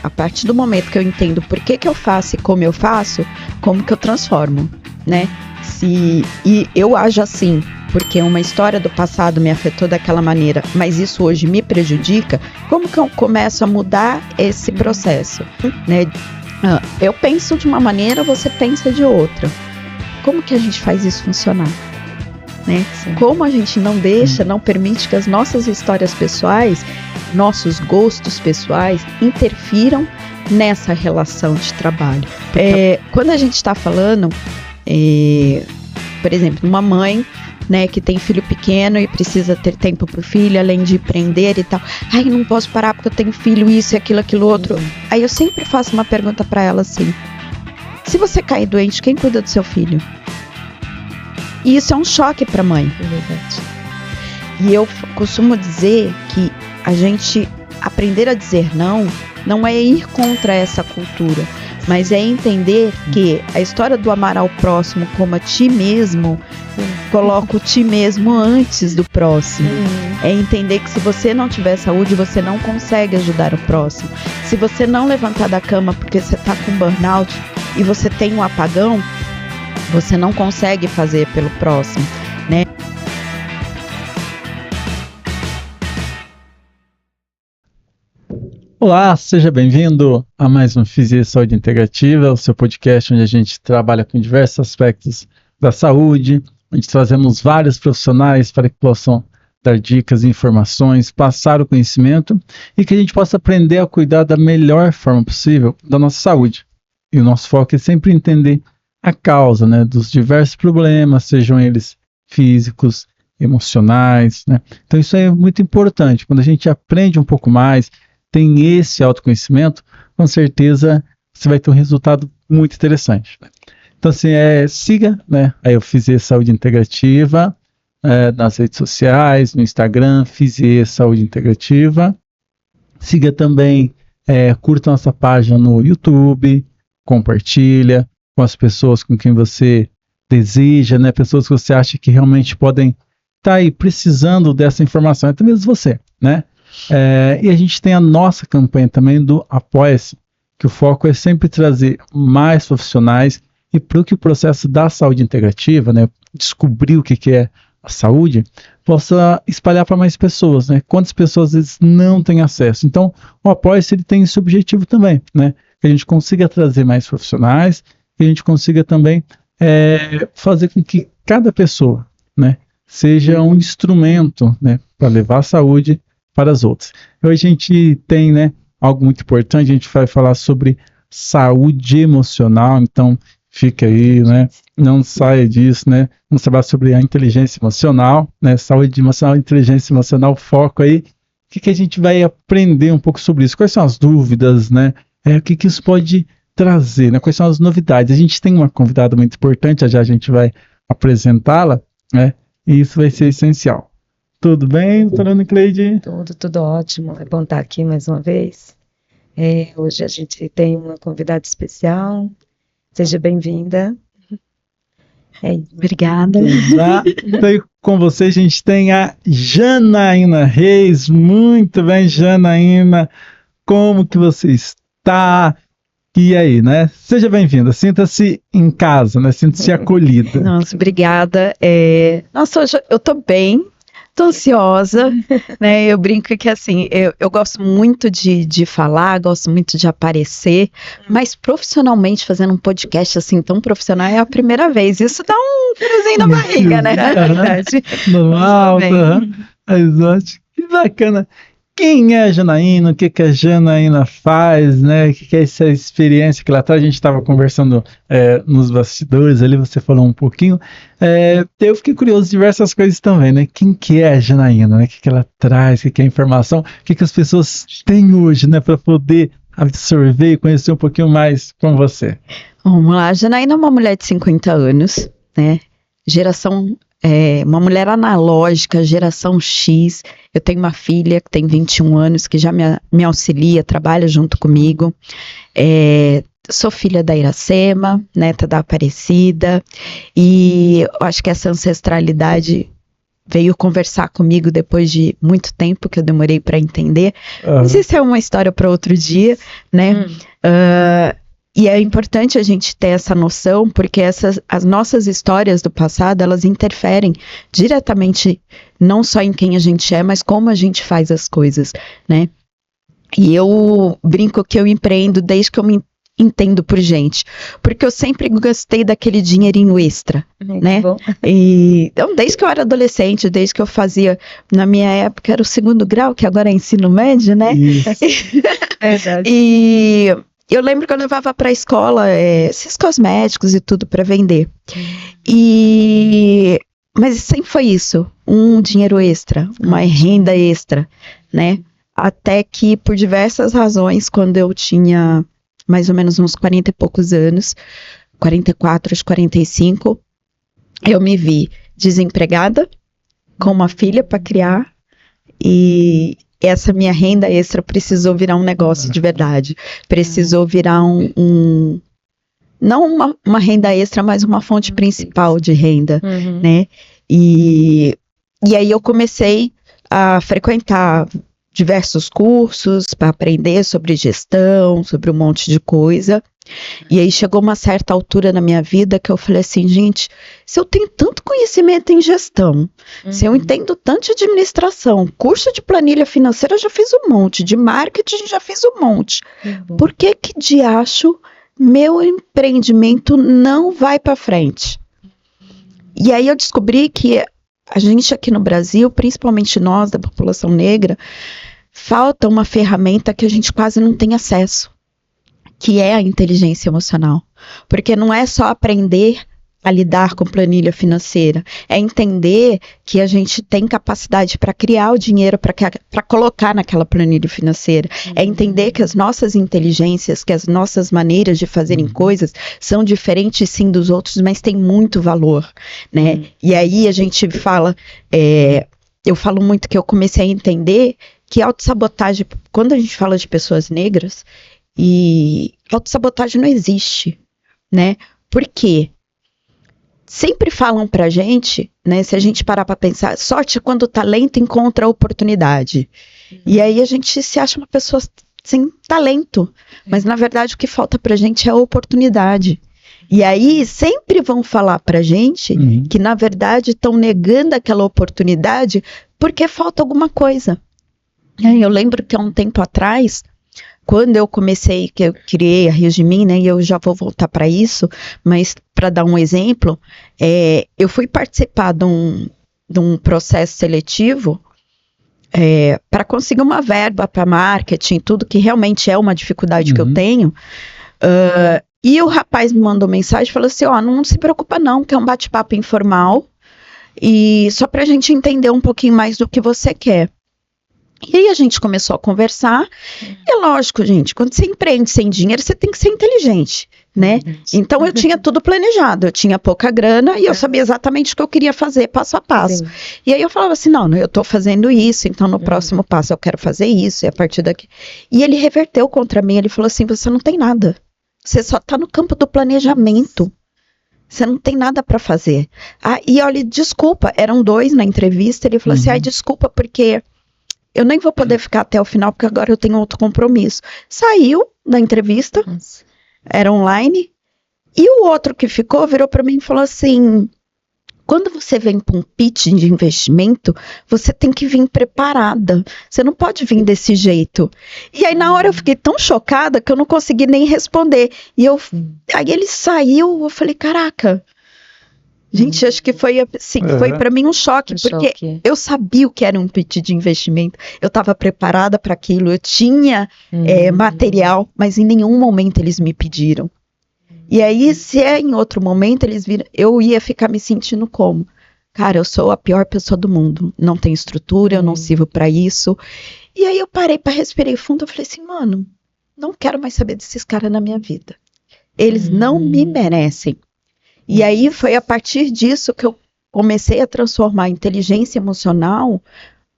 A partir do momento que eu entendo por que eu faço e como eu faço, como que eu transformo, né? E eu ajo assim, porque uma história do passado me afetou daquela maneira, mas isso hoje me prejudica, como que eu começo a mudar esse processo, né? Eu penso de uma maneira, você pensa de outra. Como que a gente faz isso funcionar? Né? Como a gente não deixa, não permite que as nossas histórias pessoais, nossos gostos pessoais interfiram nessa relação de trabalho. Quando a gente está falando, por exemplo, uma mãe, né, que tem filho pequeno e precisa ter tempo para o filho, além de empreender e tal. Ai, não posso parar porque eu tenho filho, isso, aquilo outro. Aí eu sempre faço uma pergunta para ela assim: se você cair doente, quem cuida do seu filho? E isso é um choque para a mãe. É verdade. E eu costumo dizer que a gente aprender a dizer não é ir contra essa cultura, mas é entender que a história do amar ao próximo como a ti mesmo, coloca o ti mesmo antes do próximo. É entender que se você não tiver saúde, você não consegue ajudar o próximo. Se você não levantar da cama porque você está com burnout e você tem um apagão, você não consegue fazer pelo próximo, né? Olá, seja bem-vindo a mais um Fisia Saúde Integrativa, o seu podcast onde a gente trabalha com diversos aspectos da saúde, onde trazemos vários profissionais para que possam dar dicas e informações, passar o conhecimento e que a gente possa aprender a cuidar da melhor forma possível da nossa saúde. E o nosso foco é sempre entender a causa, né, dos diversos problemas, sejam eles físicos, emocionais, né? Então isso é muito importante. Quando a gente aprende um pouco mais, tem esse autoconhecimento, com certeza você vai ter um resultado muito interessante. Então, assim, siga, né, a Fisia Saúde Integrativa nas redes sociais, no Instagram, Fisia Saúde Integrativa. Siga também, curta nossa página no YouTube, compartilha com as pessoas com quem você deseja, né, pessoas que você acha que realmente podem estar aí precisando dessa informação, até mesmo você, né? E a gente tem a nossa campanha também do Apoia-se, que o foco é sempre trazer mais profissionais e para que o processo da saúde integrativa, né, descobrir o que é a saúde, possa espalhar para mais pessoas, né? Quantas pessoas às vezes não têm acesso. Então, o Apoia-se ele tem esse objetivo também, né? Que a gente consiga trazer mais profissionais, que a gente consiga também fazer com que cada pessoa, né, seja um instrumento, né, para levar a saúde para as outras. Hoje a gente tem, né, algo muito importante, a gente vai falar sobre saúde emocional, então fica aí, né, não saia disso, né, vamos falar sobre a inteligência emocional, né, saúde emocional, inteligência emocional, foco aí, o que a gente vai aprender um pouco sobre isso, quais são as dúvidas, né, o que isso pode trazer, né, quais são as novidades. A gente tem uma convidada muito importante, já a gente vai apresentá-la, né, e isso vai ser essencial. Tudo bem, doutora Ana Cleide? Tudo ótimo. É bom estar aqui mais uma vez. Hoje a gente tem uma convidada especial. Seja bem-vinda. Obrigada. Então, com você a gente tem a Janaína Reis. Muito bem, Janaína. Como que você está? E aí, né? Seja bem-vinda. Sinta-se em casa, né? Sinta-se acolhida. Nossa, obrigada. Nossa, hoje eu tô bem. Tô ansiosa, né? Eu brinco que assim, eu gosto muito de falar, gosto muito de aparecer, mas profissionalmente fazendo um podcast assim tão profissional é a primeira vez. Isso dá um friozinho na barriga, né? Na verdade. Normal, exato. Que bacana. Quem é a Janaína? O que a Janaína faz, né? O que é essa experiência que lá atrás a gente estava conversando nos bastidores ali, você falou um pouquinho. Eu fiquei curioso de diversas coisas também, né? Quem que é a Janaína, né? O que ela traz, o que é a informação, o que as pessoas têm hoje, né? Para poder absorver e conhecer um pouquinho mais com você. Vamos lá, a Janaína é uma mulher de 50 anos, né? Uma mulher analógica, geração X. Eu tenho uma filha que tem 21 anos, que já me auxilia, trabalha junto comigo. Sou filha da Iracema, neta da Aparecida, e eu acho que essa ancestralidade veio conversar comigo depois de muito tempo que eu demorei para entender. Mas isso é uma história para outro dia, né? E é importante a gente ter essa noção, porque as nossas histórias do passado, elas interferem diretamente não só em quem a gente é, mas como a gente faz as coisas, né? E eu brinco que eu empreendo desde que eu me entendo por gente, porque eu sempre gostei daquele dinheirinho extra, né? Então, desde que eu era adolescente, desde que eu fazia, na minha época era o 2º grau, que agora é ensino médio, né? Verdade. E eu lembro que eu levava para a escola esses cosméticos e tudo para vender. Mas sempre foi isso, um dinheiro extra, uma renda extra, né? Até que, por diversas razões, quando eu tinha mais ou menos uns 40 e poucos anos, 44, aos 45, eu me vi desempregada, com uma filha para criar, e essa minha renda extra precisou virar um negócio de verdade, precisou virar não uma renda extra, mas uma fonte principal de renda, né? E aí eu comecei a frequentar diversos cursos para aprender sobre gestão, sobre um monte de coisa. E aí chegou uma certa altura na minha vida que eu falei assim, gente, se eu tenho tanto conhecimento em gestão, se eu entendo tanto de administração, curso de planilha financeira eu já fiz um monte, de marketing já fiz um monte, por que de acho meu empreendimento não vai para frente? E aí eu descobri que a gente aqui no Brasil, principalmente nós da população negra, falta uma ferramenta que a gente quase não tem acesso, que é a inteligência emocional. Porque não é só aprender a lidar com planilha financeira, é entender que a gente tem capacidade para criar o dinheiro para colocar naquela planilha financeira, é entender que as nossas inteligências, que as nossas maneiras de fazerem coisas são diferentes sim dos outros, mas tem muito valor, né? E aí a gente fala, eu falo muito que eu comecei a entender que autossabotagem, quando a gente fala de pessoas negras, e autossabotagem não existe, né? Por quê? Sempre falam pra gente, né, se a gente parar pra pensar, sorte é quando o talento encontra a oportunidade. E aí a gente se acha uma pessoa sem talento, mas na verdade o que falta pra gente é a oportunidade. E aí sempre vão falar pra gente que na verdade estão negando aquela oportunidade porque falta alguma coisa. Eu lembro que há um tempo atrás, quando eu comecei, que eu criei a Rios de Mim, né, e eu já vou voltar para isso, mas para dar um exemplo, eu fui participar de um processo seletivo para conseguir uma verba para marketing, tudo que realmente é uma dificuldade que eu tenho, e o rapaz me mandou mensagem e falou assim, não se preocupa não, que é um bate-papo informal, e só para a gente entender um pouquinho mais do que você quer. E aí a gente começou a conversar, e é lógico, gente, quando você empreende sem dinheiro, você tem que ser inteligente, né? Então eu tinha tudo planejado, eu tinha pouca grana e eu sabia exatamente o que eu queria fazer, passo a passo. Sim. E aí eu falava assim, não, eu tô fazendo isso, então no próximo passo eu quero fazer isso, e a partir daqui... E ele reverteu contra mim, ele falou assim, você não tem nada, você só tá no campo do planejamento. Você não tem nada para fazer. E olha, desculpa, eram 2 na entrevista, ele falou assim, desculpa, porque... eu nem vou poder ficar até o final, porque agora eu tenho outro compromisso. Saiu da entrevista, era online, e o outro que ficou virou para mim e falou assim, quando você vem para um pitch de investimento, você tem que vir preparada, você não pode vir desse jeito. E aí na hora eu fiquei tão chocada que eu não consegui nem responder. Aí ele saiu, eu falei, caraca... Gente, acho que foi assim, foi para mim um choque, porque eu sabia o que era um pitch de investimento, eu estava preparada para aquilo, eu tinha material, mas em nenhum momento eles me pediram. E aí, se em outro momento eles viram, eu ia ficar me sentindo como? Cara, eu sou a pior pessoa do mundo, não tenho estrutura, eu não sirvo para isso. E aí eu parei para respirar fundo, eu falei assim, mano, não quero mais saber desses caras na minha vida. Eles não me merecem. E aí foi a partir disso que eu comecei a transformar a inteligência emocional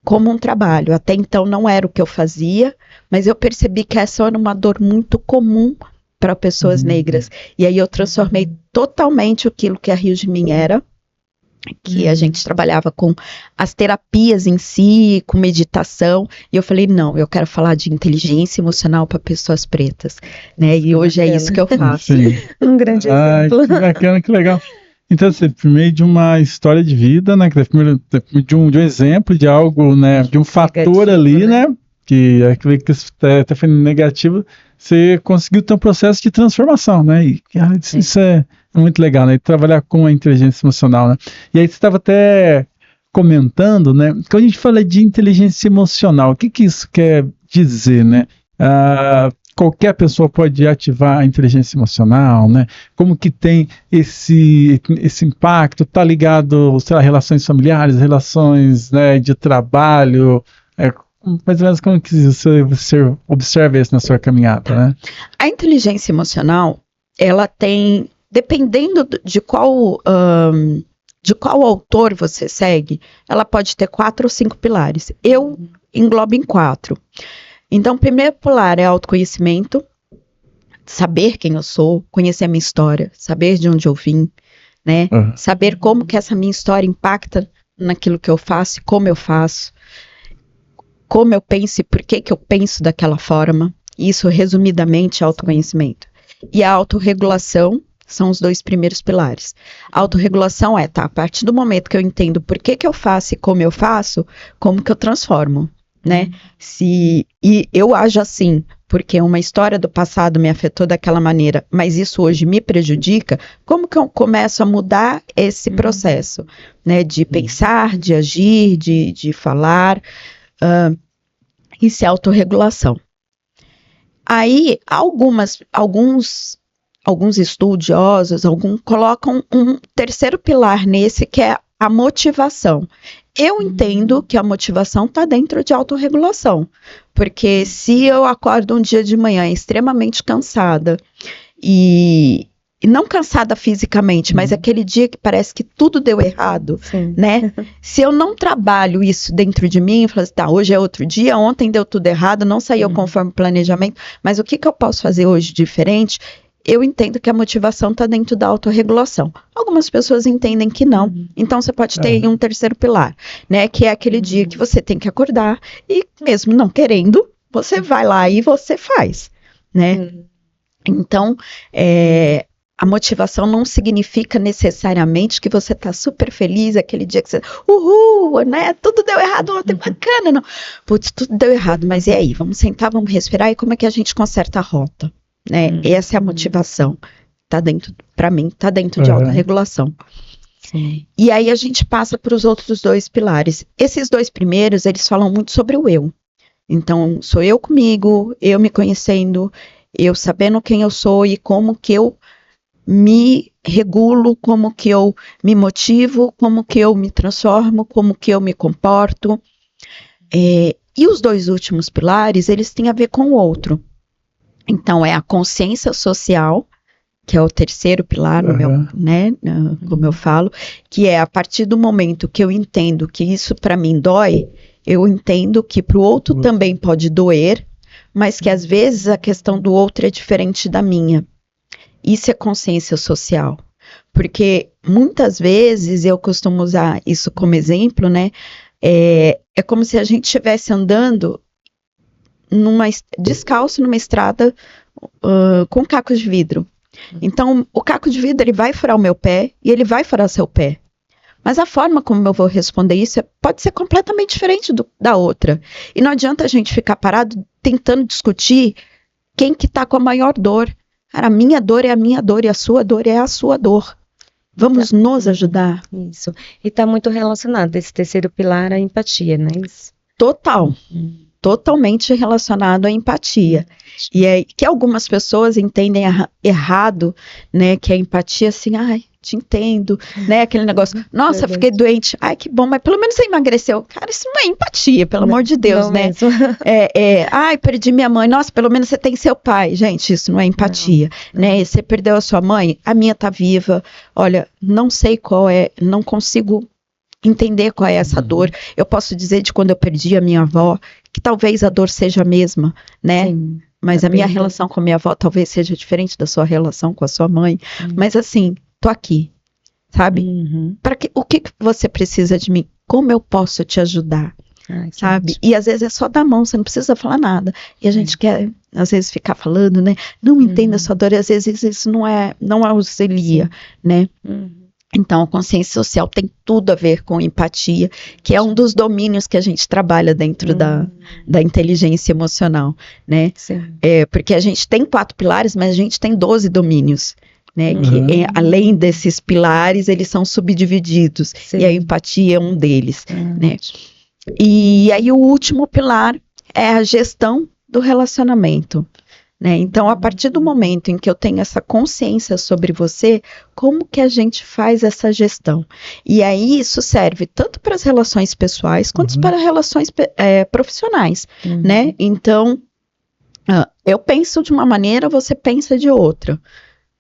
como um trabalho. Até então não era o que eu fazia, mas eu percebi que essa era uma dor muito comum para pessoas negras. E aí eu transformei totalmente aquilo que a Rios de Mim era que a gente trabalhava com as terapias em si, com meditação, e eu falei, não, eu quero falar de inteligência emocional para pessoas pretas, né? E hoje é isso que eu faço. Sim. Um grande exemplo. Que bacana, que legal. Então, assim, primeiro de uma história de vida, né? Primeiro de um exemplo de algo, né? De um fator Negativo, ali, né? Que aquilo que até foi negativo, você conseguiu ter um processo de transformação, né? E isso é muito legal, né? E trabalhar com a inteligência emocional, né? E aí você estava até comentando, né? Quando a gente fala de inteligência emocional, o que isso quer dizer, né? Qualquer pessoa pode ativar a inteligência emocional, né? Como que tem esse impacto? Tá ligado, sei lá, relações familiares, relações, né, de trabalho, mais ou menos como que você observa isso na sua caminhada, né? A inteligência emocional, ela tem, dependendo de qual autor você segue, ela pode ter 4 ou 5 pilares. Eu englobo em 4. Então, o primeiro pilar é autoconhecimento, saber quem eu sou, conhecer a minha história, saber de onde eu vim, né? Saber como que essa minha história impacta naquilo que eu faço, como eu faço, como eu penso e por que eu penso daquela forma. Isso, resumidamente, é autoconhecimento. E a autorregulação são os 2 primeiros pilares. A autorregulação a partir do momento que eu entendo por que eu faço e como eu faço, como que eu transformo, né? E eu ajo assim, porque uma história do passado me afetou daquela maneira, mas isso hoje me prejudica, como que eu começo a mudar esse processo, né? De pensar, de agir, de falar, isso é autorregulação. Aí, alguns estudiosos, colocam um terceiro pilar nesse, que é a motivação. Eu entendo que a motivação está dentro de autorregulação, porque se eu acordo um dia de manhã extremamente cansada, e não cansada fisicamente, mas aquele dia que parece que tudo deu errado, né? Se eu não trabalho isso dentro de mim, eu falo assim, tá, hoje é outro dia, ontem deu tudo errado, não saiu conforme o planejamento, mas o que eu posso fazer hoje diferente? Eu entendo que a motivação está dentro da autorregulação. Algumas pessoas entendem que não. Então, você pode ter um terceiro pilar, né? Que é aquele dia que você tem que acordar e, mesmo não querendo, você vai lá e você faz, né? Então, a motivação não significa necessariamente que você está super feliz aquele dia que você... Uhul, né? Tudo deu errado ontem, bacana, não? Putz, tudo deu errado, mas e aí? Vamos sentar, vamos respirar e como é que a gente conserta a rota? Né? Essa é a motivação. Tá dentro, para mim, tá dentro de autorregulação. E aí a gente passa para os outros 2 pilares. Esses 2 primeiros, eles falam muito sobre o eu. Então, sou eu comigo, eu me conhecendo, eu sabendo quem eu sou e como que eu me regulo, como que eu me motivo, como que eu me transformo, como que eu me comporto. E os 2 últimos pilares, eles têm a ver com o outro. Então, é a consciência social, que é o terceiro pilar, no meu, né, como eu falo, que é a partir do momento que eu entendo que isso para mim dói, eu entendo que para o outro também pode doer, mas que às vezes a questão do outro é diferente da minha. Isso é consciência social. Porque muitas vezes, eu costumo usar isso como exemplo, né, é como se a gente estivesse andando descalço numa estrada com cacos de vidro. Então, o caco de vidro, ele vai furar o meu pé e ele vai furar seu pé. Mas a forma como eu vou responder isso pode ser completamente diferente da outra. E não adianta a gente ficar parado tentando discutir quem que tá com a maior dor. Cara, a minha dor é a minha dor e a sua dor é a sua dor. Vamos nos ajudar. Isso. E está muito relacionado esse terceiro pilar à empatia, né? Total. Totalmente relacionado à empatia. E é que algumas pessoas entendem errado, né, que a empatia assim, ai, te entendo, né, aquele negócio, nossa, fiquei doente, ai, que bom, mas pelo menos você emagreceu. Cara, isso não é empatia, pelo amor de Deus, não, né? Ai, perdi minha mãe, nossa, pelo menos você tem seu pai. Gente, isso não é empatia, né? Você perdeu a sua mãe, a minha tá viva, olha, não sei qual é, não consigo entender qual é essa dor. Eu posso dizer de quando eu perdi a minha avó, que talvez a dor seja a mesma, né? Sim, mas a minha relação com a minha avó talvez seja diferente da sua relação com a sua mãe. Mas assim, tô aqui. sabe? Uhum. O que você precisa de mim? Como eu posso te ajudar? Ai, Sabe? gente. E às vezes é só dar a mão, você não precisa falar nada. E a gente quer, às vezes, ficar falando, né? Não entenda a sua dor, e às vezes isso não auxilia, né? Uhum. Então, a consciência social tem tudo a ver com empatia, que é um dos domínios que a gente trabalha dentro da inteligência emocional, né? Sim. Porque a gente tem 4 pilares, mas a gente tem 12 domínios, né? Uhum. Que além desses pilares, eles são subdivididos. Sim. E a empatia é um deles, né? Ótimo. E aí o último pilar é a gestão do relacionamento, né? Então, a partir do momento em que eu tenho essa consciência sobre você, como que a gente faz essa gestão? E aí isso serve tanto para as relações pessoais quanto para relações profissionais, Uhum. né? Então, eu penso de uma maneira, você pensa de outra.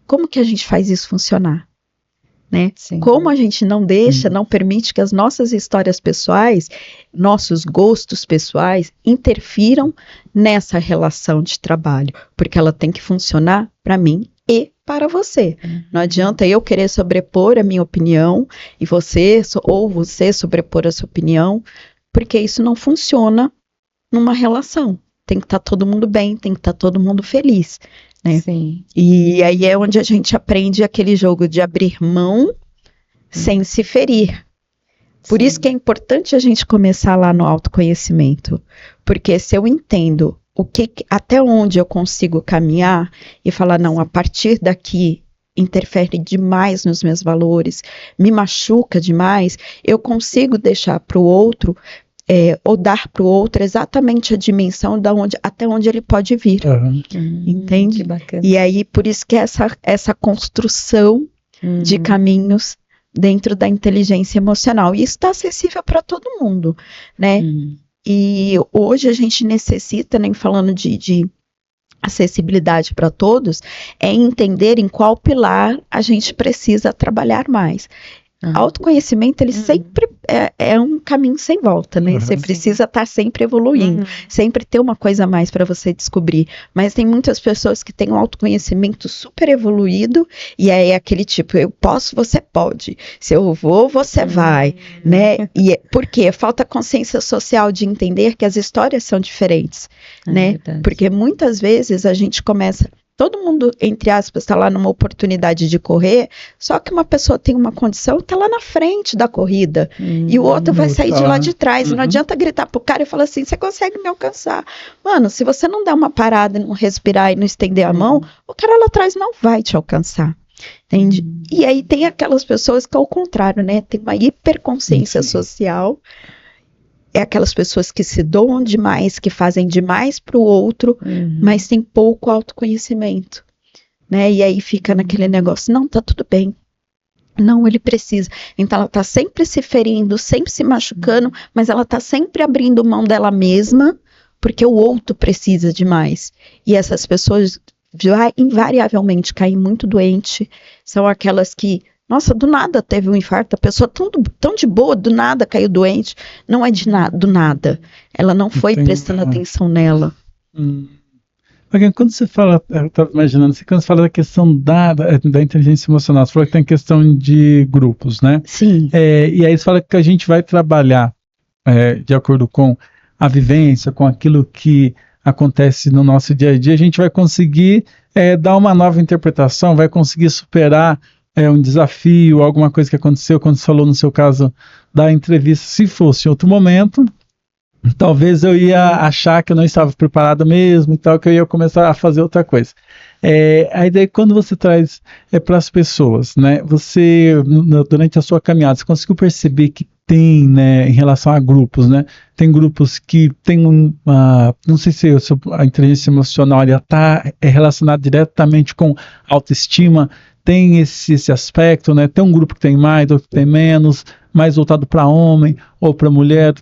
Como que a gente faz isso funcionar? Né? Sim. Como a gente não permite que as nossas histórias pessoais, nossos gostos pessoais interfiram nessa relação de trabalho, porque ela tem que funcionar para mim e para você. Não adianta eu querer sobrepor a minha opinião e você sobrepor a sua opinião, porque isso não funciona numa relação. Tem que estar todo mundo bem, tem que estar todo mundo feliz. Né? Sim. E aí é onde a gente aprende aquele jogo de abrir mão sem se ferir. Por isso que é importante a gente começar lá no autoconhecimento. Porque se eu entendo até onde eu consigo caminhar e falar, não, a partir daqui interfere demais nos meus valores, me machuca demais, eu consigo deixar para o outro ou dar para o outro exatamente a dimensão até onde ele pode vir. Entende? Que bacana. E aí, por isso que essa construção de caminhos dentro da inteligência emocional. E isso está acessível para todo mundo, né? E hoje a gente necessita, nem falando de acessibilidade para todos, é entender em qual pilar a gente precisa trabalhar mais. Autoconhecimento, ele sempre é um caminho sem volta, né? Você precisa estar sempre evoluindo, sempre ter uma coisa a mais para você descobrir. Mas tem muitas pessoas que têm um autoconhecimento super evoluído e aí é aquele tipo, eu posso, você pode. Se eu vou, você vai, né? E por quê? Falta consciência social de entender que as histórias são diferentes, né? Verdade. Porque muitas vezes a gente começa... Todo mundo, entre aspas, está lá numa oportunidade de correr, só que uma pessoa tem uma condição, está lá na frente da corrida, e o outro vai sair de lá de trás. Não adianta gritar pro cara e falar assim, você consegue me alcançar. Mano, se você não der uma parada, não respirar e não estender a mão, o cara lá atrás não vai te alcançar. Entende? E aí tem aquelas pessoas que é o contrário, né? Tem uma hiperconsciência social. É aquelas pessoas que se doam demais, que fazem demais para o outro, mas tem pouco autoconhecimento, né? E aí fica naquele negócio, não, tá tudo bem. Não, ele precisa. Então ela tá sempre se ferindo, sempre se machucando, mas ela tá sempre abrindo mão dela mesma, porque o outro precisa demais. E essas pessoas invariavelmente caem muito doentes, são aquelas que... Nossa, do nada teve um infarto, a pessoa tão de boa, do nada caiu doente. Não é do nada. Ela não foi prestando atenção nela. Porque quando você fala, eu estava imaginando, quando você fala da questão da inteligência emocional, você falou que tem questão de grupos, né? Sim. E aí você fala que a gente vai trabalhar de acordo com a vivência, com aquilo que acontece no nosso dia a dia, a gente vai conseguir dar uma nova interpretação, vai conseguir superar um desafio, alguma coisa que aconteceu, quando você falou no seu caso da entrevista, se fosse em outro momento, talvez eu ia achar que eu não estava preparado mesmo e tal, que eu ia começar a fazer outra coisa. Aí daí quando você traz para as pessoas, né, você, durante a sua caminhada, você conseguiu perceber que tem, né, em relação a grupos, né, tem grupos que tem não sei se a inteligência emocional está relacionada diretamente com autoestima, tem esse aspecto, né, tem um grupo que tem mais, outro que tem menos, mais voltado para homem ou para mulher,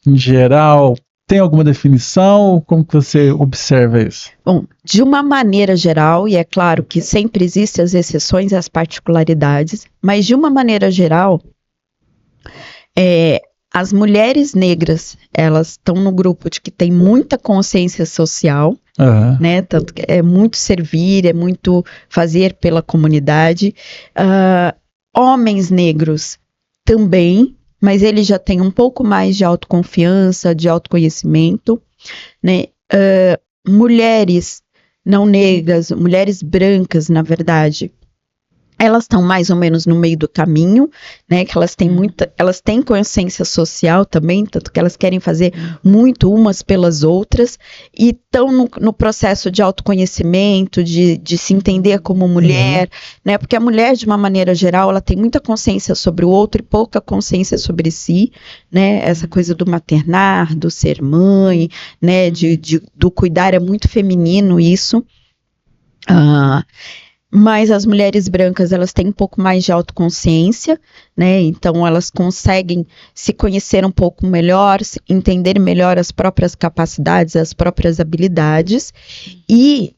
em geral, tem alguma definição? Como que você observa isso? Bom, de uma maneira geral, e é claro que sempre existem as exceções e as particularidades, mas de uma maneira geral, as mulheres negras, elas estão no grupo de que tem muita consciência social, né? Tanto que é muito servir, é muito fazer pela comunidade. Homens negros também, mas eles já têm um pouco mais de autoconfiança, de autoconhecimento, né? Mulheres não negras, mulheres brancas, na verdade, elas estão mais ou menos no meio do caminho, né? Que elas têm consciência social também, tanto que elas querem fazer muito umas pelas outras, e estão no processo de autoconhecimento, de se entender como mulher, né? Porque a mulher, de uma maneira geral, ela tem muita consciência sobre o outro e pouca consciência sobre si, né? Essa coisa do maternar, do ser mãe, né? Do cuidar é muito feminino isso. Mas as mulheres brancas, elas têm um pouco mais de autoconsciência, né? Então elas conseguem se conhecer um pouco melhor, entender melhor as próprias capacidades, as próprias habilidades. E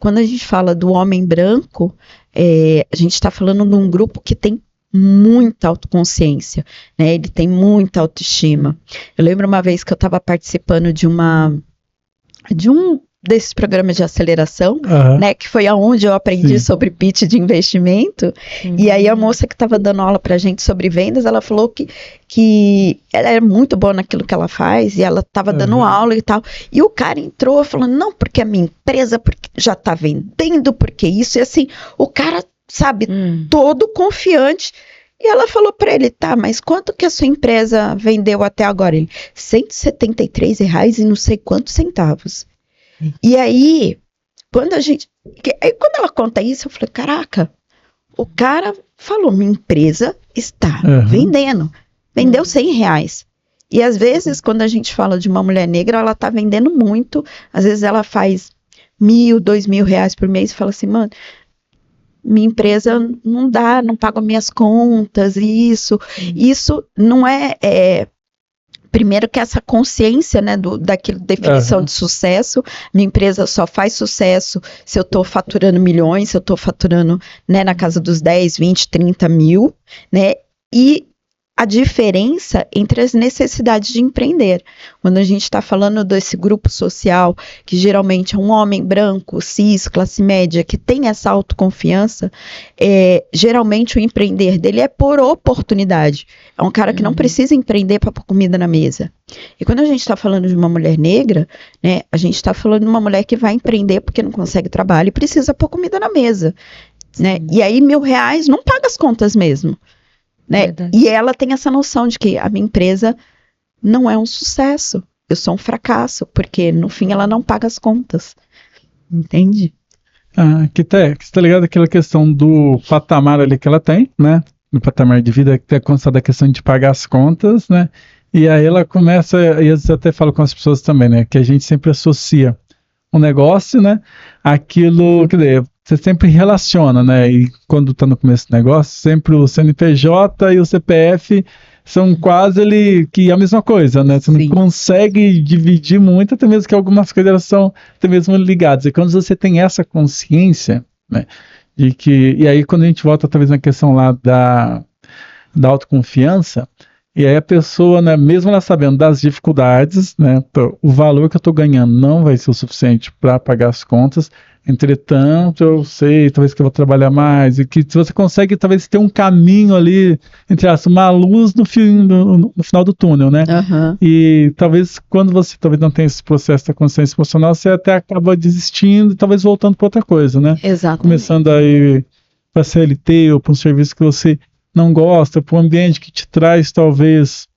quando a gente fala do homem branco, a gente está falando de um grupo que tem muita autoconsciência, né? Ele tem muita autoestima. Eu lembro uma vez que eu estava participando de um desses programas de aceleração, né, que foi aonde eu aprendi sobre pitch de investimento, e aí a moça que estava dando aula pra gente sobre vendas, ela falou que ela é muito boa naquilo que ela faz, e ela estava dando aula e tal, e o cara entrou falando, não, porque a minha empresa porque já está vendendo, porque isso, e assim, o cara, sabe, todo confiante. E ela falou para ele, tá, mas quanto que a sua empresa vendeu até agora? Ele, R$173 e não sei quantos centavos. E aí, quando ela conta isso, eu falei, caraca, o cara falou, minha empresa está vendendo, vendeu R$100. E às vezes, quando a gente fala de uma mulher negra, ela tá vendendo muito, às vezes ela faz R$1.000, R$2.000 por mês e fala assim, mano, minha empresa não dá, não pago minhas contas, isso não é primeiro que essa consciência, né, daquilo, definição de sucesso, minha empresa só faz sucesso se eu estou faturando milhões, se eu estou faturando, né, na casa dos 10, 20, 30 mil, né, e a diferença entre as necessidades de empreender. Quando a gente está falando desse grupo social, que geralmente é um homem branco, cis, classe média, que tem essa autoconfiança, geralmente o empreender dele é por oportunidade. É um cara que não precisa empreender para pôr comida na mesa. E quando a gente está falando de uma mulher negra, né, a gente está falando de uma mulher que vai empreender porque não consegue trabalho e precisa pôr comida na mesa. Né? E aí R$1.000 não paga as contas mesmo. Né? E ela tem essa noção de que a minha empresa não é um sucesso, eu sou um fracasso, porque no fim ela não paga as contas, entende? Que tá ligado aquela questão do patamar ali que ela tem, né? No patamar de vida, que tem constado a questão de pagar as contas, né? E aí ela começa, e às vezes até falo com as pessoas também, né? Que a gente sempre associa um negócio, né? Aquilo, quer dizer, você sempre relaciona, né? E quando tá no começo do negócio, sempre o CNPJ e o CPF são quase que a mesma coisa, né? Você não consegue dividir muito, até mesmo que algumas coisas elas são até mesmo ligadas. E quando você tem essa consciência, né? De que, e aí quando a gente volta talvez na questão lá da autoconfiança, e aí a pessoa, né, mesmo ela sabendo das dificuldades, né, o valor que eu estou ganhando não vai ser o suficiente para pagar as contas, entretanto, eu sei, talvez que eu vou trabalhar mais, e que se você consegue, talvez, ter um caminho ali, entre aspas, uma luz no final do túnel, né? E talvez, quando você talvez não tenha esse processo da consciência emocional, você até acaba desistindo e talvez voltando para outra coisa, né? Exatamente. Começando aí para CLT ou para um serviço que você não gosta, para um ambiente que te traz, talvez,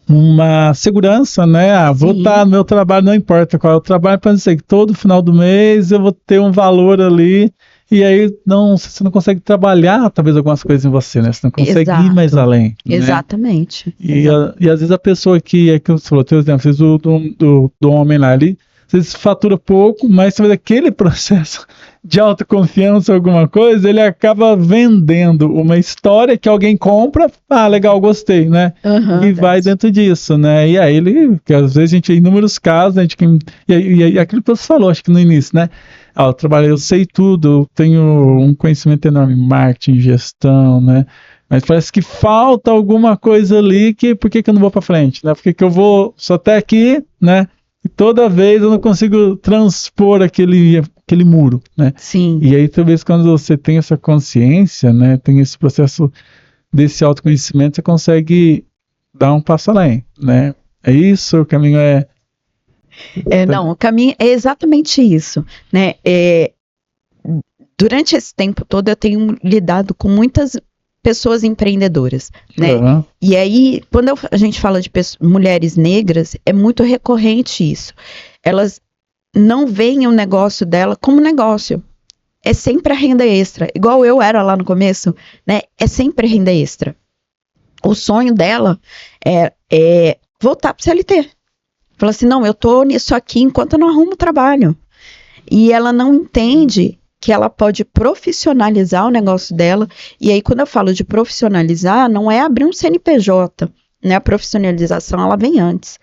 uma segurança, né? Vou estar no meu trabalho, não importa qual é o trabalho, para dizer que todo final do mês eu vou ter um valor ali, e aí você não consegue trabalhar, talvez, algumas coisas em você, né? Você não consegue ir mais além. Exatamente. Né? E às vezes a pessoa que você falou, tem exemplo do homem lá ali, às vezes fatura pouco, mas talvez aquele processo de autoconfiança ou alguma coisa, ele acaba vendendo uma história que alguém compra, legal, gostei, né? E vai dentro disso, né? E aí que às vezes a gente tem inúmeros casos, e aquilo que você falou, acho que no início, né? Eu trabalho, eu sei tudo, eu tenho um conhecimento enorme em marketing, gestão, né? Mas parece que falta alguma coisa ali, por que eu não vou para frente, né? Por que eu vou só até aqui, né? E toda vez eu não consigo transpor aquele aquele muro, né? Sim. E aí, talvez, quando você tem essa consciência, né, tem esse processo desse autoconhecimento, você consegue dar um passo além, né? É isso, o caminho é... Não, o caminho é exatamente isso, né? Durante esse tempo todo eu tenho lidado com muitas pessoas empreendedoras, né? Uhum. E aí, quando a gente fala de mulheres negras, é muito recorrente isso. Elas não veem o negócio dela como negócio. É sempre a renda extra. Igual eu era lá no começo, né? É sempre a renda extra. O sonho dela é voltar para o CLT. Fala assim, não, eu tô nisso aqui enquanto eu não arrumo trabalho. E ela não entende que ela pode profissionalizar o negócio dela. E aí, quando eu falo de profissionalizar, não é abrir um CNPJ, né? A profissionalização, ela vem antes.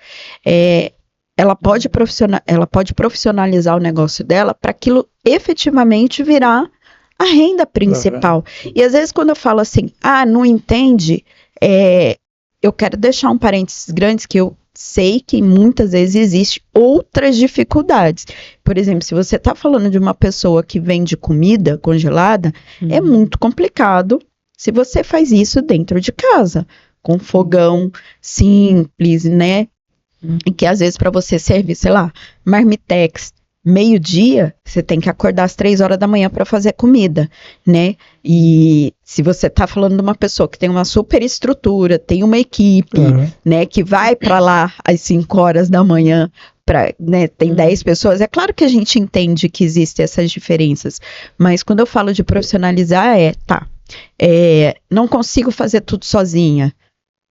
Ela pode profissionalizar o negócio dela para aquilo efetivamente virar a renda principal. E às vezes, quando eu falo assim, não entende, eu quero deixar um parênteses grande que eu sei que muitas vezes existem outras dificuldades. Por exemplo, se você está falando de uma pessoa que vende comida congelada, é muito complicado se você faz isso dentro de casa, com fogão simples, né? E que às vezes para você servir, sei lá, marmitex, meio-dia, você tem que acordar às 3 horas da manhã para fazer comida, né? E se você tá falando de uma pessoa que tem uma super estrutura, tem uma equipe, né, que vai para lá às 5 horas da manhã, né, tem 10 pessoas, é claro que a gente entende que existem essas diferenças, mas quando eu falo de profissionalizar, não consigo fazer tudo sozinha.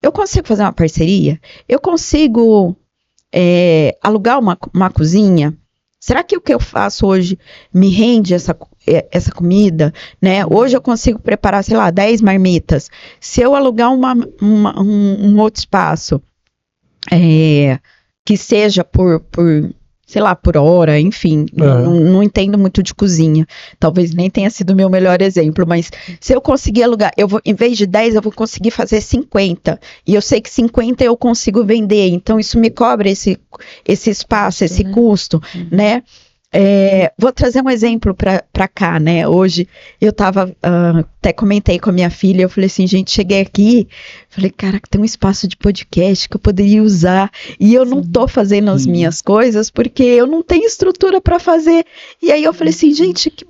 Eu consigo fazer uma parceria? Eu consigo alugar uma cozinha? Será que o que eu faço hoje me rende essa comida, né? Hoje eu consigo preparar, sei lá, 10 marmitas. Se eu alugar um outro espaço, que seja sei lá, por hora, enfim, não entendo muito de cozinha. Talvez nem tenha sido o meu melhor exemplo, mas se eu conseguir alugar, em vez de 10, eu vou conseguir fazer 50. E eu sei que 50 eu consigo vender, então isso me cobra esse espaço, esse custo, né? Vou trazer um exemplo para cá, né? Hoje eu tava, até comentei com a minha filha, eu falei assim, gente, cheguei aqui, falei, caraca, tem um espaço de podcast que eu poderia usar e eu não tô fazendo as minhas coisas porque eu não tenho estrutura para fazer. E aí eu falei assim, gente, que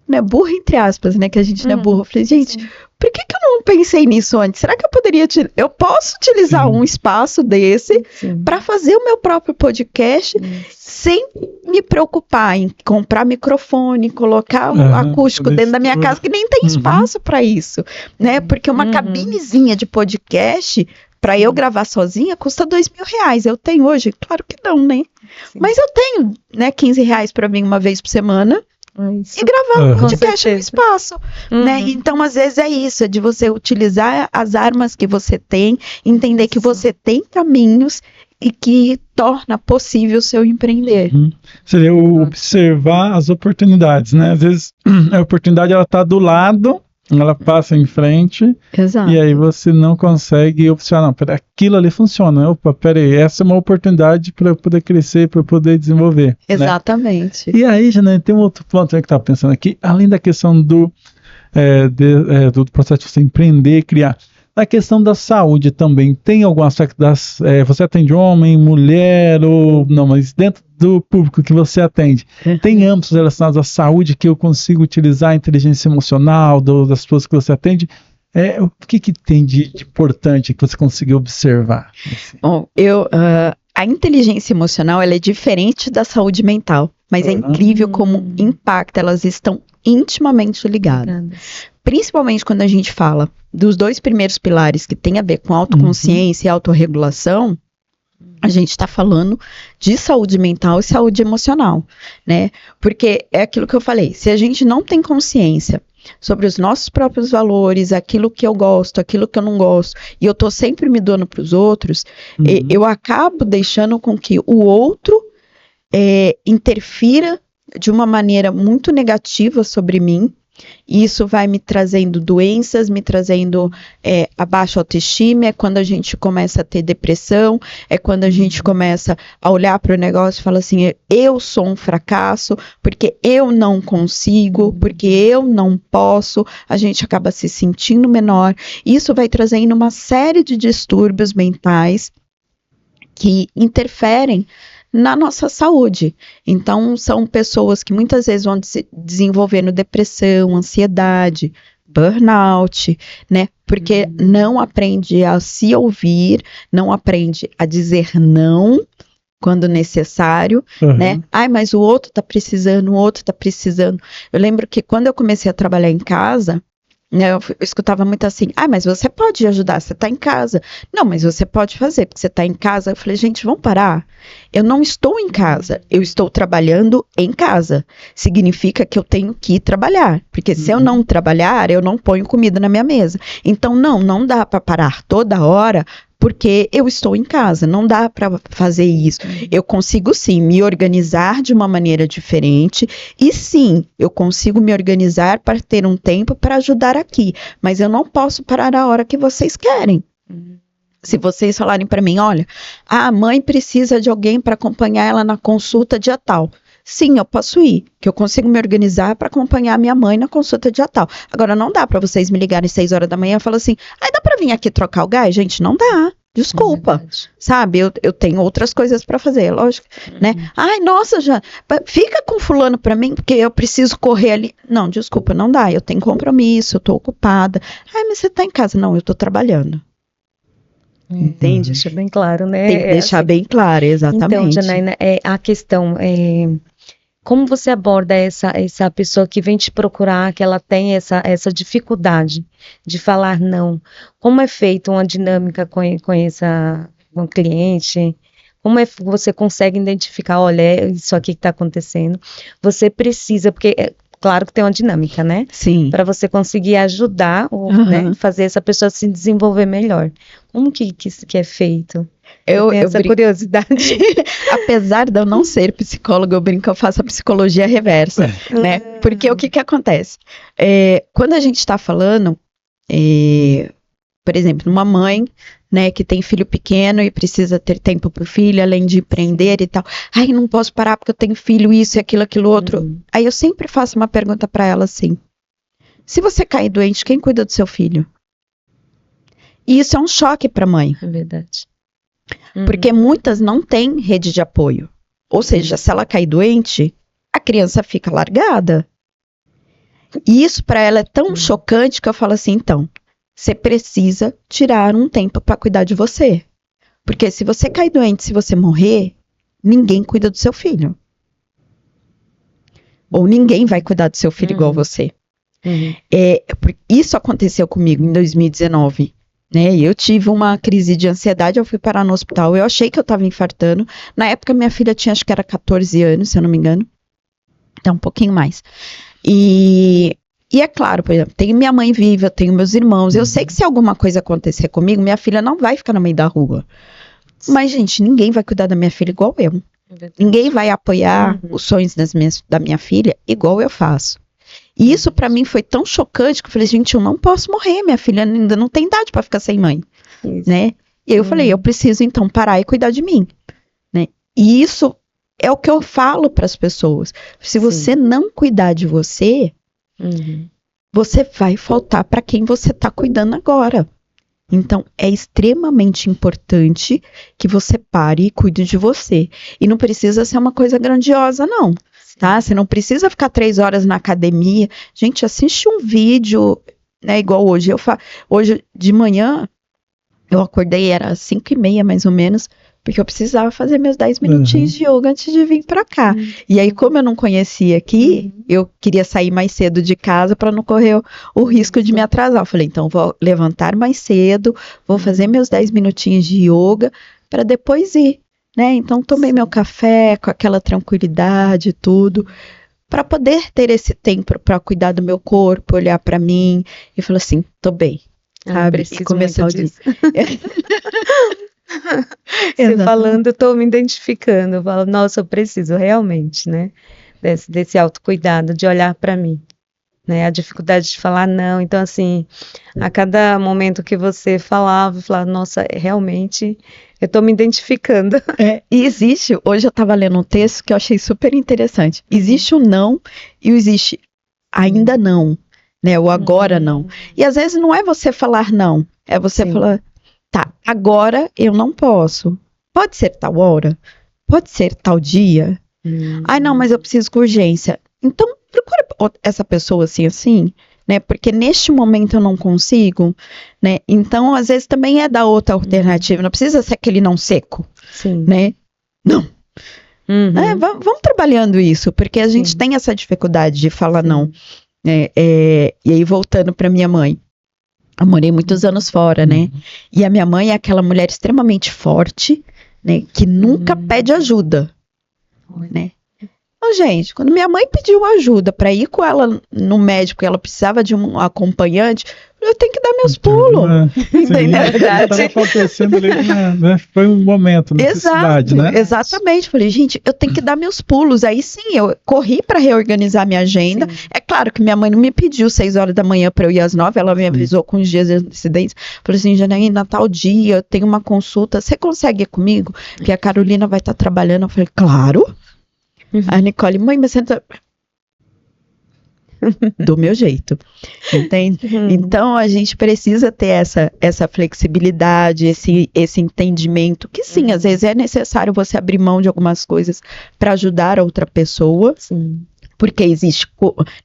né, burra entre aspas, né, que a gente não é burro. Eu falei, gente, por que eu não pensei nisso antes? Será que eu posso utilizar um espaço desse para fazer o meu próprio podcast sem me preocupar em comprar microfone, colocar o acústico dentro da minha casa, que nem tem espaço para isso, né? Porque uma cabinezinha de podcast para eu gravar sozinha custa R$2.000. Eu tenho hoje? Claro que não, né? Mas eu tenho, né, R$15 para mim uma vez por semana. E gravar um podcast no espaço, né? Então, às vezes é isso, é de você utilizar as armas que você tem, entender que você tem caminhos e que torna possível o seu empreender. Seria observar as oportunidades, né? Às vezes a oportunidade ela tá do lado, ela passa em frente. Exato. E aí você não consegue opcionar, não, peraí, aquilo ali funciona, opa, peraí, essa é uma oportunidade para eu poder crescer, para eu poder desenvolver. Exatamente. Né? E aí, Janaína, tem um outro ponto que eu estava pensando aqui, além da questão do processo de você empreender e criar, a questão da saúde também, tem algum aspecto você atende homem, mulher, ou não, mas dentro do público que você atende, tem âmbitos relacionados à saúde que eu consigo utilizar a inteligência emocional das pessoas que você atende? O que tem de importante que você conseguiu observar? Assim? Bom, a inteligência emocional ela é diferente da saúde mental, mas é incrível como impacta, elas estão intimamente ligadas. Principalmente quando a gente fala dos 2 primeiros pilares que tem a ver com autoconsciência e autorregulação, a gente está falando de saúde mental e saúde emocional, né? Porque é aquilo que eu falei, se a gente não tem consciência sobre os nossos próprios valores, aquilo que eu gosto, aquilo que eu não gosto, e eu tô sempre me doando para os outros, eu acabo deixando com que o outro interfira de uma maneira muito negativa sobre mim, Isso vai me trazendo doenças, me trazendo a baixa autoestima, é quando a gente começa a ter depressão, é quando a gente começa a olhar para o negócio e fala assim, eu sou um fracasso, porque eu não consigo, porque eu não posso, a gente acaba se sentindo menor. Isso vai trazendo uma série de distúrbios mentais que interferem na nossa saúde. Então, são pessoas que muitas vezes vão desenvolvendo depressão, ansiedade, burnout, né? Porque não aprende a se ouvir, não aprende a dizer não quando necessário, né? Ai, mas o outro tá precisando, o outro tá precisando. Eu lembro que quando eu comecei a trabalhar em casa, né, eu escutava muito assim, mas você pode ajudar, você está em casa. Não, mas você pode fazer, porque você está em casa. Eu falei, gente, vamos parar. Eu não estou em casa, eu estou trabalhando em casa. Significa que eu tenho que trabalhar, porque se eu não trabalhar, eu não ponho comida na minha mesa. Então, não dá para parar toda hora, porque eu estou em casa, não dá para fazer isso. Eu consigo sim me organizar de uma maneira diferente e sim, eu consigo me organizar para ter um tempo para ajudar aqui, mas eu não posso parar a hora que vocês querem. Se vocês falarem para mim, olha, a mãe precisa de alguém para acompanhar ela na consulta dia tal. Sim, eu posso ir, que eu consigo me organizar para acompanhar minha mãe na consulta dia tal. Agora, não dá para vocês me ligarem 6 horas da manhã e falar assim, dá para vir aqui trocar o gás? Gente, não dá. Desculpa, sabe? Eu tenho outras coisas para fazer, lógico, né? Ai, nossa, já fica com fulano para mim, porque eu preciso correr ali. Não, desculpa, não dá. Eu tenho compromisso, eu tô ocupada. Ai, mas você tá em casa? Não, eu tô trabalhando. Entende? Deixa bem claro, né? Tem que deixar assim bem claro, exatamente. Então, Janaína, a questão como você aborda essa pessoa que vem te procurar, que ela tem essa dificuldade de falar não? Como é feita uma dinâmica com o cliente? Como é que você consegue identificar, olha, é isso aqui que está acontecendo? Você precisa, porque claro que tem uma dinâmica, né? Sim. Para você conseguir ajudar, né, fazer essa pessoa se desenvolver melhor. Como que é feito? Eu tenho essa curiosidade. Apesar de eu não ser psicóloga, eu brinco que eu faço a psicologia reversa, né? Porque o que acontece? Quando a gente está falando, por exemplo, uma mãe, né, que tem filho pequeno e precisa ter tempo para o filho, além de empreender e tal. Ai, não posso parar porque eu tenho filho, isso e aquilo outro. Aí eu sempre faço uma pergunta para ela assim, se você cair doente, quem cuida do seu filho? E isso é um choque para a mãe. É verdade. Porque muitas não têm rede de apoio. Ou seja, se ela cair doente, a criança fica largada. E isso para ela é tão chocante que eu falo assim, então, você precisa tirar um tempo para cuidar de você. Porque se você cair doente, se você morrer, ninguém cuida do seu filho. Ou ninguém vai cuidar do seu filho igual você. Isso aconteceu comigo em 2019. Né, eu tive uma crise de ansiedade, eu fui parar no hospital, eu achei que eu estava infartando. Na época minha filha tinha, acho que era 14 anos, se eu não me engano. Então, um pouquinho mais. E é claro, por exemplo, tenho minha mãe viva, eu tenho meus irmãos. Eu sei que se alguma coisa acontecer comigo, minha filha não vai ficar no meio da rua. Mas, gente, ninguém vai cuidar da minha filha igual eu. Ninguém vai apoiar os sonhos da minha filha igual eu faço. E isso para mim foi tão chocante que eu falei, gente, eu não posso morrer, minha filha ainda não tem idade para ficar sem mãe, né? E aí eu falei, eu preciso então parar e cuidar de mim, né? E isso é o que eu falo para as pessoas. Se você não cuidar de você, você vai faltar para quem você está cuidando agora. Então, é extremamente importante que você pare e cuide de você. E não precisa ser uma coisa grandiosa, não. Tá? Você não precisa ficar 3 horas na academia. Gente, assiste um vídeo, né? Igual hoje. Hoje de manhã, eu acordei, era 5h30 mais ou menos, porque eu precisava fazer meus 10 minutinhos de yoga antes de vir pra cá. E aí, como eu não conhecia aqui, eu queria sair mais cedo de casa para não correr o risco de me atrasar. Eu falei, então vou levantar mais cedo, vou fazer meus 10 minutinhos de yoga para depois ir. Né? Então tomei meu café com aquela tranquilidade e tudo, para poder ter esse tempo para cuidar do meu corpo, olhar para mim e falar assim, tô bem, sabe? E começar o dia. Você falando, eu tô me identificando, eu falo, nossa, eu preciso realmente, né? Desse autocuidado, de olhar para mim, né? A dificuldade de falar não. Então, assim, a cada momento que você falava, eu falava, nossa, realmente, eu tô me identificando. E existe, hoje eu estava lendo um texto que eu achei super interessante. Existe o não e existe ainda não, né? O agora não. E às vezes não é você falar não, é você Sim. falar, tá, agora eu não posso. Pode ser tal hora? Pode ser tal dia? Ai, não, mas eu preciso com urgência. Então, procura essa pessoa assim, né? Porque neste momento eu não consigo, né? Então, às vezes também é dar outra alternativa. Não precisa ser aquele não seco, Sim. né? Não. Uhum. Vamos trabalhando isso, porque a gente Sim. tem essa dificuldade de falar Sim. não. Né? E aí, voltando para minha mãe. Eu morei muitos anos fora, né? E a minha mãe é aquela mulher extremamente forte, né? Que nunca pede ajuda, né? Então, gente, quando minha mãe pediu ajuda para ir com ela no médico, ela precisava de um acompanhante, eu tenho que dar meus pulos. Entendeu? Estava acontecendo ali, né? Foi um momento, necessidade, Exato, né? exatamente. Falei, gente, eu tenho que dar meus pulos. Aí sim, eu corri para reorganizar minha agenda. Sim. É claro que minha mãe não me pediu 6 horas da manhã para eu ir às 9, ela me avisou com os dias de antecedência. Falei assim, Janaína, tal dia eu tenho uma consulta, você consegue ir comigo? Porque a Carolina vai estar trabalhando. Eu falei, claro. A Nicole, mãe, mas você tá... do meu jeito, entende? Então a gente precisa ter essa flexibilidade, esse entendimento, que sim, às vezes é necessário você abrir mão de algumas coisas para ajudar a outra pessoa, Sim. porque existe,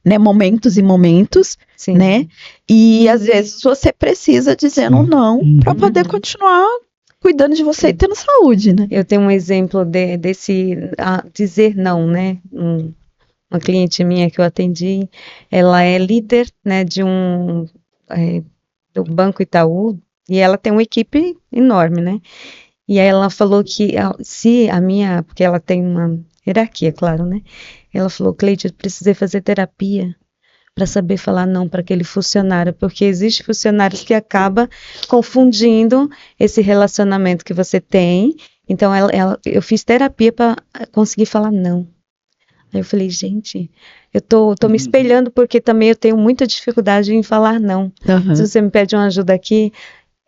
né, momentos e momentos, Sim. né? E às vezes você precisa dizer um não para poder continuar cuidando de você e tendo saúde, né? Eu tenho um exemplo desse dizer não, né? Uma cliente minha que eu atendi, ela é líder, né, do Banco Itaú, e ela tem uma equipe enorme, né? E aí ela falou que porque ela tem uma hierarquia, claro, né? Ela falou, Cleide, eu precisei fazer terapia para saber falar não para aquele funcionário, porque existe funcionários que acabam confundindo esse relacionamento que você tem. Então, eu fiz terapia para conseguir falar não. Aí eu falei, gente, eu tô me espelhando porque também eu tenho muita dificuldade em falar não. Se você me pede uma ajuda aqui,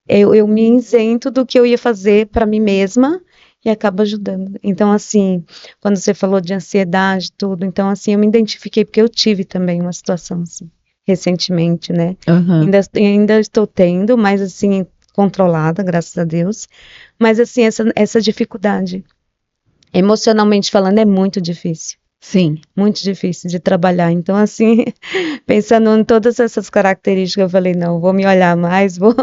eu me isento do que eu ia fazer para mim mesma e acabo ajudando. Então, assim, quando você falou de ansiedade, tudo, então, assim, eu me identifiquei porque eu tive também uma situação assim, recentemente, né? Ainda estou tendo, mas, assim, controlada, graças a Deus. Mas, assim, essa dificuldade, emocionalmente falando, é muito difícil. Sim. Muito difícil de trabalhar. Então, assim, pensando em todas essas características, eu falei, não, vou me olhar mais, vou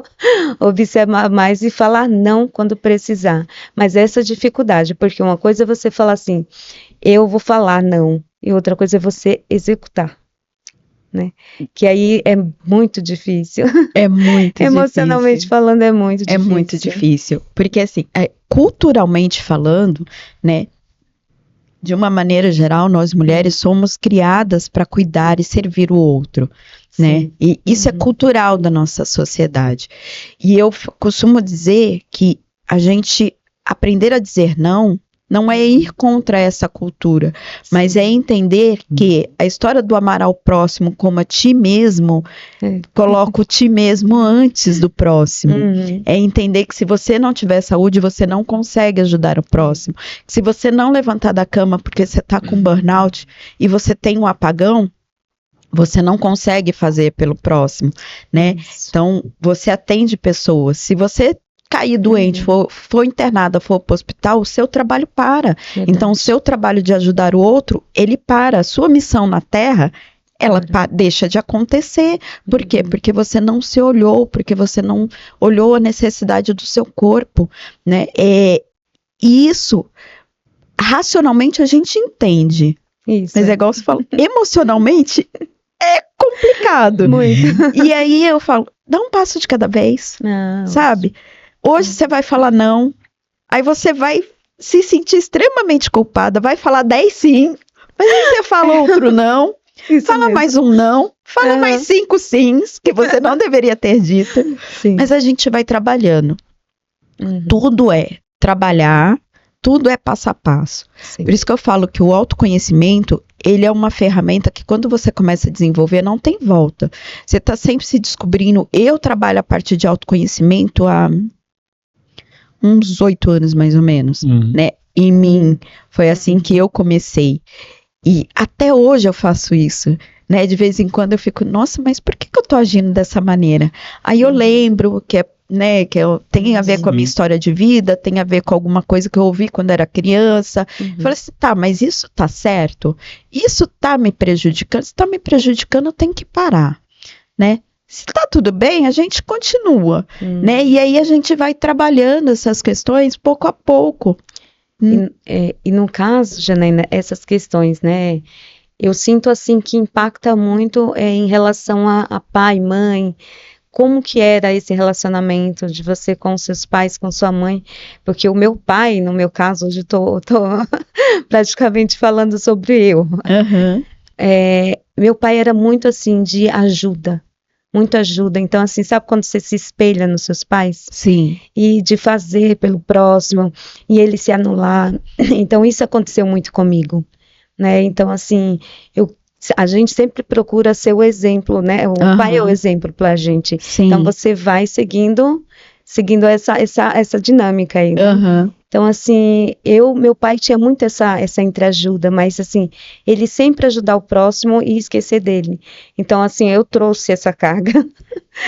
observar mais e falar não quando precisar. Mas essa dificuldade, porque uma coisa é você falar assim, eu vou falar não, e outra coisa é você executar, né? Que aí é muito difícil. É muito Emocionalmente difícil. falando, é muito difícil. É muito difícil, porque assim, culturalmente falando, né, de uma maneira geral, nós mulheres somos criadas para cuidar e servir o outro, né? E isso é cultural da nossa sociedade. E eu costumo dizer que a gente aprender a dizer não é ir contra essa cultura, mas é entender que a história do amar ao próximo como a ti mesmo, coloca o ti mesmo antes do próximo. É entender que se você não tiver saúde, você não consegue ajudar o próximo. Se você não levantar da cama porque você está com burnout e você tem um apagão, você não consegue fazer pelo próximo, né? Então, você atende pessoas. Se você cair doente, for internada, for para o hospital, o seu trabalho para. Verdade. Então, o seu trabalho de ajudar o outro, ele para. A sua missão na Terra, ela deixa de acontecer. Por quê? Porque você não se olhou, porque você não olhou a necessidade do seu corpo, né? E isso, racionalmente, a gente entende. Isso. Mas é igual você falou, emocionalmente, é complicado. Muito. E aí eu falo, dá um passo de cada vez, sabe? Hoje você vai falar não, aí você vai se sentir extremamente culpada, vai falar 10 sim, mas aí você fala outro não, fala mais um não, fala mais 5 sims, que você não deveria ter dito, mas a gente vai trabalhando. Tudo é trabalhar, tudo é passo a passo. Sim. Por isso que eu falo que o autoconhecimento, ele é uma ferramenta que quando você começa a desenvolver, não tem volta. Você está sempre se descobrindo. Eu trabalho a parte de autoconhecimento há uns 8 anos, mais ou menos, né? Em mim, foi assim que eu comecei. E até hoje eu faço isso, né? De vez em quando eu fico, nossa, mas por que eu tô agindo dessa maneira? Aí eu lembro que tem a ver com a minha história de vida, tem a ver com alguma coisa que eu ouvi quando era criança. Falei assim, tá, mas isso tá certo? Isso tá me prejudicando? Se tá me prejudicando, eu tenho que parar, né? Se tá tudo bem, a gente continua, né? E aí a gente vai trabalhando essas questões pouco a pouco. E no caso, Janaína, essas questões, né? Eu sinto assim que impacta muito em relação a pai, mãe. Como que era esse relacionamento de você com seus pais, com sua mãe? Porque o meu pai, no meu caso, hoje tô praticamente falando sobre eu. Meu pai era muito assim de ajuda. Muita ajuda. Então, assim, sabe quando você se espelha nos seus pais? Sim. E de fazer pelo próximo, e ele se anular. Então, isso aconteceu muito comigo, né? Então, assim, a gente sempre procura ser o exemplo, né? O pai é o exemplo pra gente. Sim. Então, você vai seguindo essa dinâmica aí. Né? Então, assim, meu pai tinha muito essa entreajuda, mas, assim, ele sempre ajudar o próximo e esquecer dele. Então, assim, eu trouxe essa carga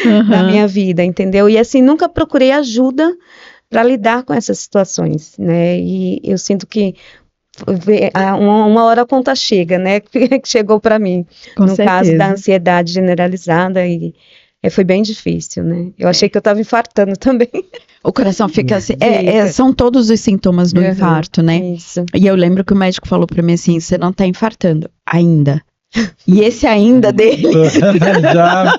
na minha vida, entendeu? E, assim, nunca procurei ajuda para lidar com essas situações, né? E eu sinto que uma hora a conta chega, né? Que chegou para mim, no caso da ansiedade generalizada e foi bem difícil, né? Eu achei que eu estava infartando também. O coração fica assim. São todos os sintomas do infarto, né? Isso. E eu lembro que o médico falou pra mim assim: você não tá infartando ainda. E esse ainda dele. Já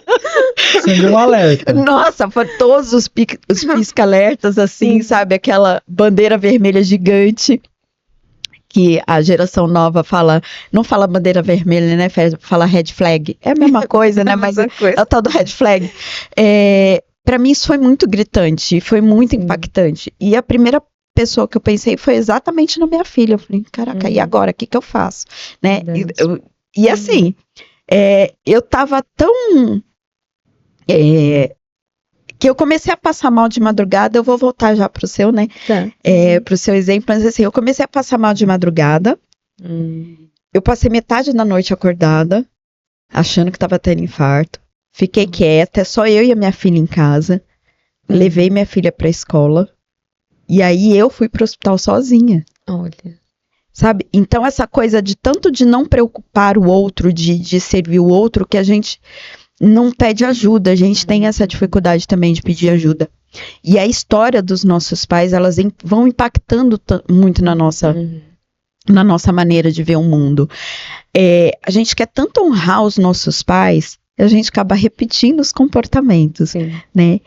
acendeu um alerta. Nossa, foi todos os pisca-alertas, assim, sabe? Aquela bandeira vermelha gigante. Que a geração nova não fala bandeira vermelha, né? Fala red flag. É a mesma coisa, né? Mas é o tal do red flag. Para mim isso foi muito gritante, foi muito impactante. E a primeira pessoa que eu pensei foi exatamente na minha filha. Eu falei, caraca, e agora? O que eu faço? Né? E assim, eu tava tão... que eu comecei a passar mal de madrugada, eu vou voltar já pro seu, né? Tá. Pro seu exemplo, mas assim, eu comecei a passar mal de madrugada, eu passei metade da noite acordada, achando que tava tendo infarto, fiquei quieta, só eu e a minha filha em casa, levei minha filha pra escola, e aí eu fui pro hospital sozinha. Olha. Sabe? Então essa coisa de tanto de não preocupar o outro, de servir o outro, que a gente não pede ajuda, a gente tem essa dificuldade também de pedir ajuda. E a história dos nossos pais, elas vão impactando muito na nossa maneira de ver o mundo. A gente quer tanto honrar os nossos pais, a gente acaba repetindo os comportamentos, né?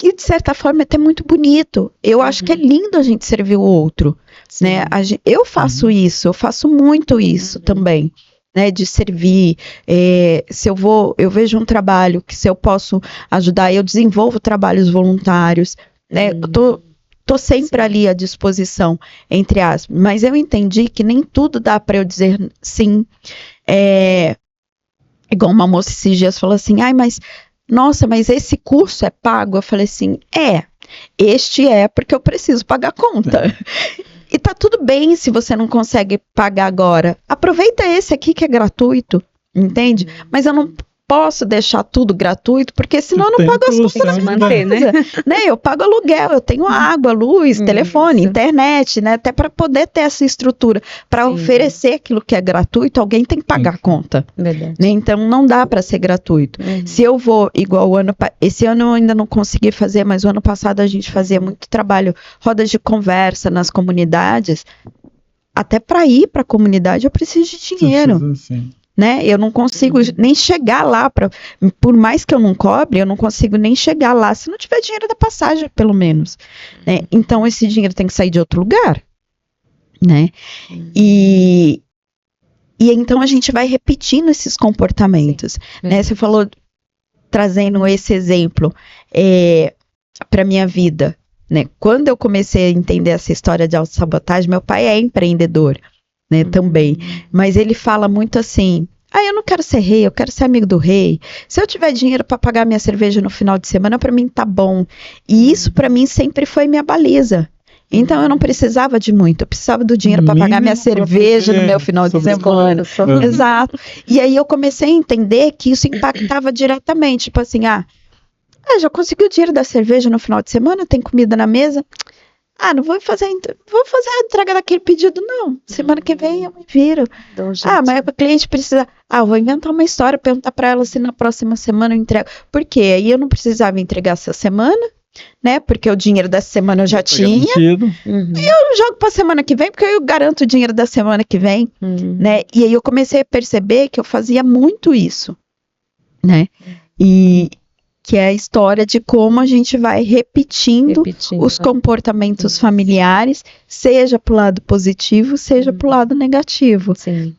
E de certa forma é até muito bonito. Eu acho que é lindo a gente servir o outro, né? Eu faço isso, eu faço muito isso também. Né, de servir, se eu vejo um trabalho que se eu posso ajudar, eu desenvolvo trabalhos voluntários, né, eu tô sempre ali à disposição, entre aspas, mas eu entendi que nem tudo dá para eu dizer sim, igual uma moça esses dias falou assim, mas esse curso é pago? Eu falei assim, este porque eu preciso pagar a conta. E tá tudo bem se você não consegue pagar agora. Aproveita esse aqui que é gratuito, entende? Mas eu não posso deixar tudo gratuito, porque senão eu não pago as contas, né? Eu pago aluguel, eu tenho água, luz, telefone, internet, né? Até para poder ter essa estrutura. Para oferecer aquilo que é gratuito, alguém tem que pagar a conta. Verdade. Né? Então não dá para ser gratuito. Se eu vou, igual esse ano eu ainda não consegui fazer, mas o ano passado a gente fazia muito trabalho, rodas de conversa nas comunidades. Até para ir para a comunidade eu preciso de dinheiro. Né? Eu não consigo nem chegar lá, por mais que eu não cobre, eu não consigo nem chegar lá se não tiver dinheiro da passagem, pelo menos. Né? Então, esse dinheiro tem que sair de outro lugar. Né? E então a gente vai repetindo esses comportamentos. Né? Você falou, trazendo esse exemplo para minha vida. né? Quando eu comecei a entender essa história de autossabotagem, meu pai é empreendedor, né, também. Mas ele fala muito assim, eu não quero ser rei, eu quero ser amigo do rei. Se eu tiver dinheiro para pagar minha cerveja no final de semana, para mim tá bom. E isso para mim sempre foi minha baliza. Então eu não precisava de muito, eu precisava do dinheiro para pagar minha cerveja no meu final de semana. Exato. E aí eu comecei a entender que isso impactava diretamente, tipo assim, já consegui o dinheiro da cerveja no final de semana, tem comida na mesa. Não vou fazer a entrega daquele pedido, não. Semana que vem eu me viro. Mas o cliente precisa. Eu vou inventar uma história, perguntar para ela se na próxima semana eu entrego. Por quê? Aí eu não precisava entregar essa semana, né? Porque o dinheiro dessa semana eu já tinha. E eu jogo para a semana que vem, porque eu garanto o dinheiro da semana que vem, né? E aí eu comecei a perceber que eu fazia muito isso, né? E que é a história de como a gente vai repetindo os comportamentos familiares, seja para o lado positivo, seja para o lado negativo,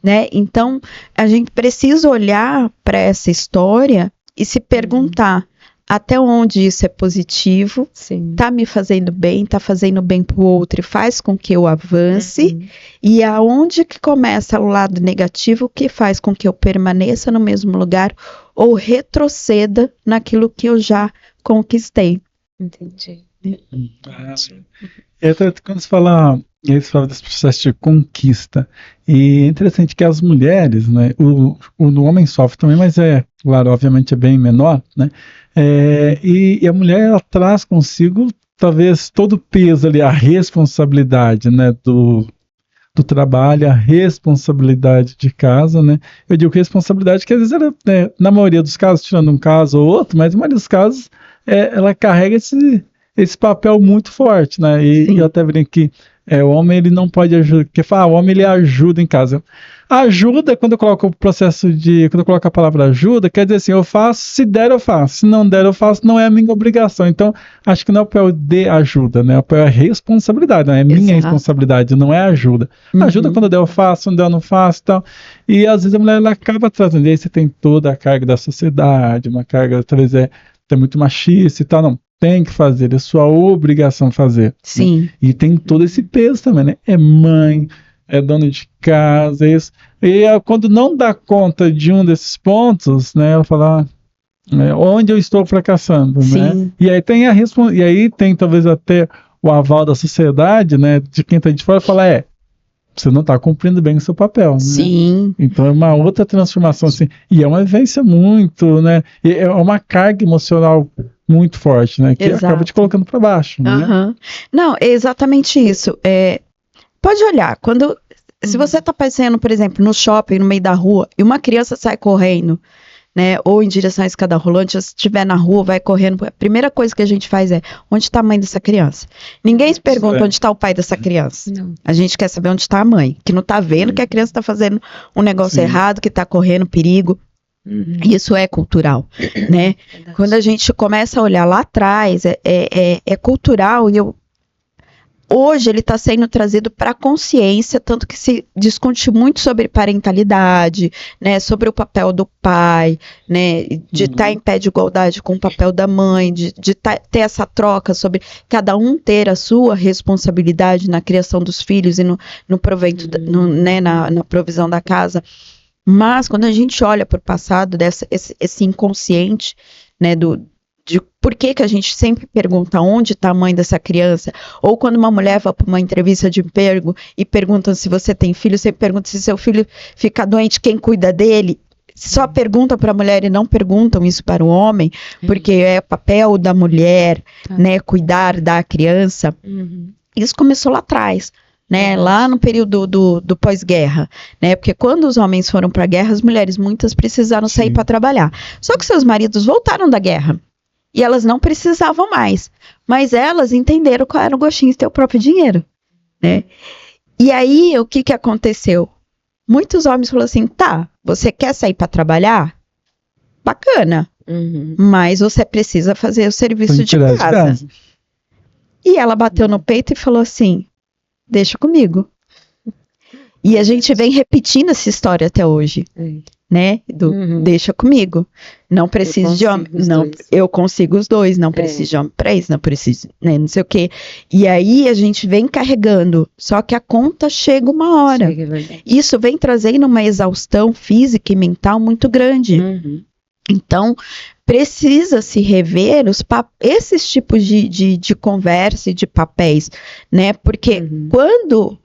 né? Então, a gente precisa olhar para essa história e se perguntar até onde isso é positivo, tá me fazendo bem, tá fazendo bem pro outro e faz com que eu avance, e aonde que começa o lado negativo que faz com que eu permaneça no mesmo lugar ou retroceda naquilo que eu já conquistei. Entendi. Quando você fala desse processo de conquista, e é interessante que as mulheres, né, o homem sofre também, mas claro, obviamente é bem menor, né, e a mulher, ela traz consigo, talvez, todo o peso ali, a responsabilidade, né, do trabalho, a responsabilidade de casa, né? Eu digo responsabilidade que às vezes ela, na maioria dos casos, tirando um caso ou outro, mas na maioria dos casos, ela carrega esse papel muito forte, né? E eu até brinco que o homem, ele não pode ajudar, porque o homem, ele ajuda em casa. Ajuda, quando eu coloco quando eu coloco a palavra ajuda, quer dizer assim, eu faço, se der eu faço, se não der eu faço, não é a minha obrigação. Então, acho que não é o papel de ajuda, né? O papel é responsabilidade, não é minha responsabilidade, não é ajuda. Ajuda quando der eu faço, quando der eu não faço e tal. E às vezes a mulher, ela acaba trazendo, e aí você tem toda a carga da sociedade, uma carga, talvez muito machista e tal, não. Tem que fazer, é sua obrigação fazer. Sim. Né? E tem todo esse peso também, né? É mãe, é dona de casa, é isso. E quando não dá conta de um desses pontos, né? Ela fala, onde eu estou fracassando, né? E aí tem talvez até o aval da sociedade, né? De quem está de fora, falar, você não está cumprindo bem o seu papel, né? Sim. Então é uma outra transformação, assim. E é uma vivência muito, né? E é uma carga emocional muito forte, né? Que acaba te colocando para baixo, né? Não, é exatamente isso. Pode olhar, se você está passeando, por exemplo, no shopping, no meio da rua, e uma criança sai correndo, né? Ou em direção à escada rolante, se estiver na rua, vai correndo. A primeira coisa que a gente faz onde está a mãe dessa criança? Ninguém se pergunta onde está o pai dessa criança. Não. A gente quer saber onde está a mãe, que não está vendo que a criança está fazendo um negócio errado, que está correndo perigo. Isso é cultural, né? Quando a gente começa a olhar lá atrás, é cultural, e hoje ele está sendo trazido para a consciência, tanto que se discute muito sobre parentalidade, né, sobre o papel do pai, né, de estar em pé de igualdade com o papel da mãe, de ter essa troca sobre cada um ter a sua responsabilidade na criação dos filhos e no provento, né, na provisão da casa. Mas quando a gente olha para o passado, esse inconsciente, né, de por que a gente sempre pergunta onde está a mãe dessa criança, ou quando uma mulher vai para uma entrevista de emprego e perguntam se você tem filho, sempre pergunta se seu filho fica doente, quem cuida dele, só perguntam para a mulher e não perguntam isso para o homem, porque é papel da mulher, né, cuidar da criança. Isso começou lá atrás. Né, lá no período do pós-guerra, né, porque quando os homens foram para a guerra, as mulheres, muitas precisaram sair para trabalhar, só que seus maridos voltaram da guerra, e elas não precisavam mais, mas elas entenderam qual era o gostinho de ter o próprio dinheiro, né, e aí o que aconteceu? Muitos homens falaram assim, você quer sair para trabalhar? Bacana, mas você precisa fazer o serviço de casa. E ela bateu no peito e falou assim, deixa comigo. E a gente vem repetindo essa história até hoje, né? Deixa comigo. Não preciso de homem. Não, eu consigo os dois. Não preciso de homem pra isso. Não preciso, né? Não sei o quê. E aí a gente vem carregando. Só que a conta chega uma hora. Isso vem trazendo uma exaustão física e mental muito grande. Então, precisa se rever esses tipos de conversa e de papéis, né? Porque quando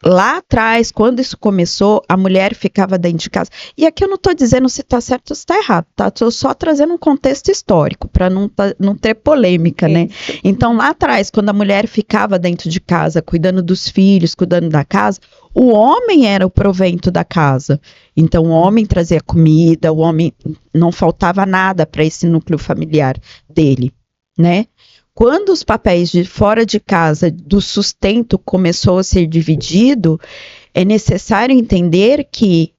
lá atrás, quando isso começou, a mulher ficava dentro de casa. E aqui eu não estou dizendo se está certo ou se está errado, tá? Estou só trazendo um contexto histórico, para não ter polêmica, né? Então, lá atrás, quando a mulher ficava dentro de casa, cuidando dos filhos, cuidando da casa, o homem era o provento da casa. Então, o homem trazia comida, o homem não faltava nada para esse núcleo familiar dele, né? Quando os papéis de fora de casa, do sustento, começou a ser dividido, é necessário entender que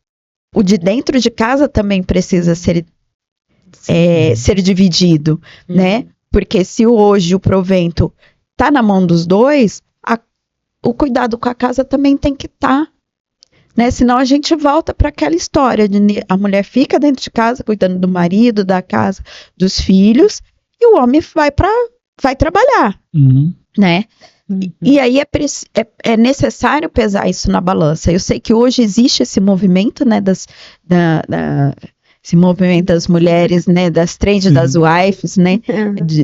o de dentro de casa também precisa ser dividido, né? Porque se hoje o provento está na mão dos dois, o cuidado com a casa também tem que estar. Né? Senão a gente volta para aquela história de a mulher fica dentro de casa cuidando do marido, da casa, dos filhos, e o homem vai trabalhar, né? E aí é necessário pesar isso na balança. Eu sei que hoje existe esse movimento, né, esse movimento das mulheres, né, das trends das wives, né,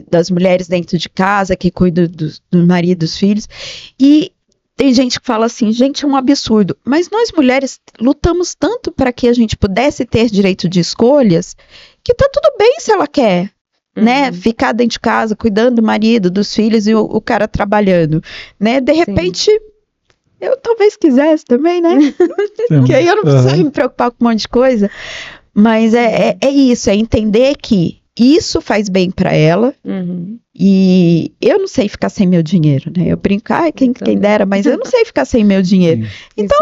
das mulheres dentro de casa que cuidam do marido, dos filhos, e tem gente que fala assim, gente, é um absurdo, mas nós mulheres lutamos tanto para que a gente pudesse ter direito de escolhas, que tá tudo bem se ela quer, né, ficar dentro de casa, cuidando do marido, dos filhos e o cara trabalhando, né, de repente, eu talvez quisesse também, né, que aí eu não precisava me preocupar com um monte de coisa, mas é isso, é entender que isso faz bem para ela, e eu não sei ficar sem meu dinheiro, né, eu brinco, quem dera, mas eu não sei ficar sem meu dinheiro, então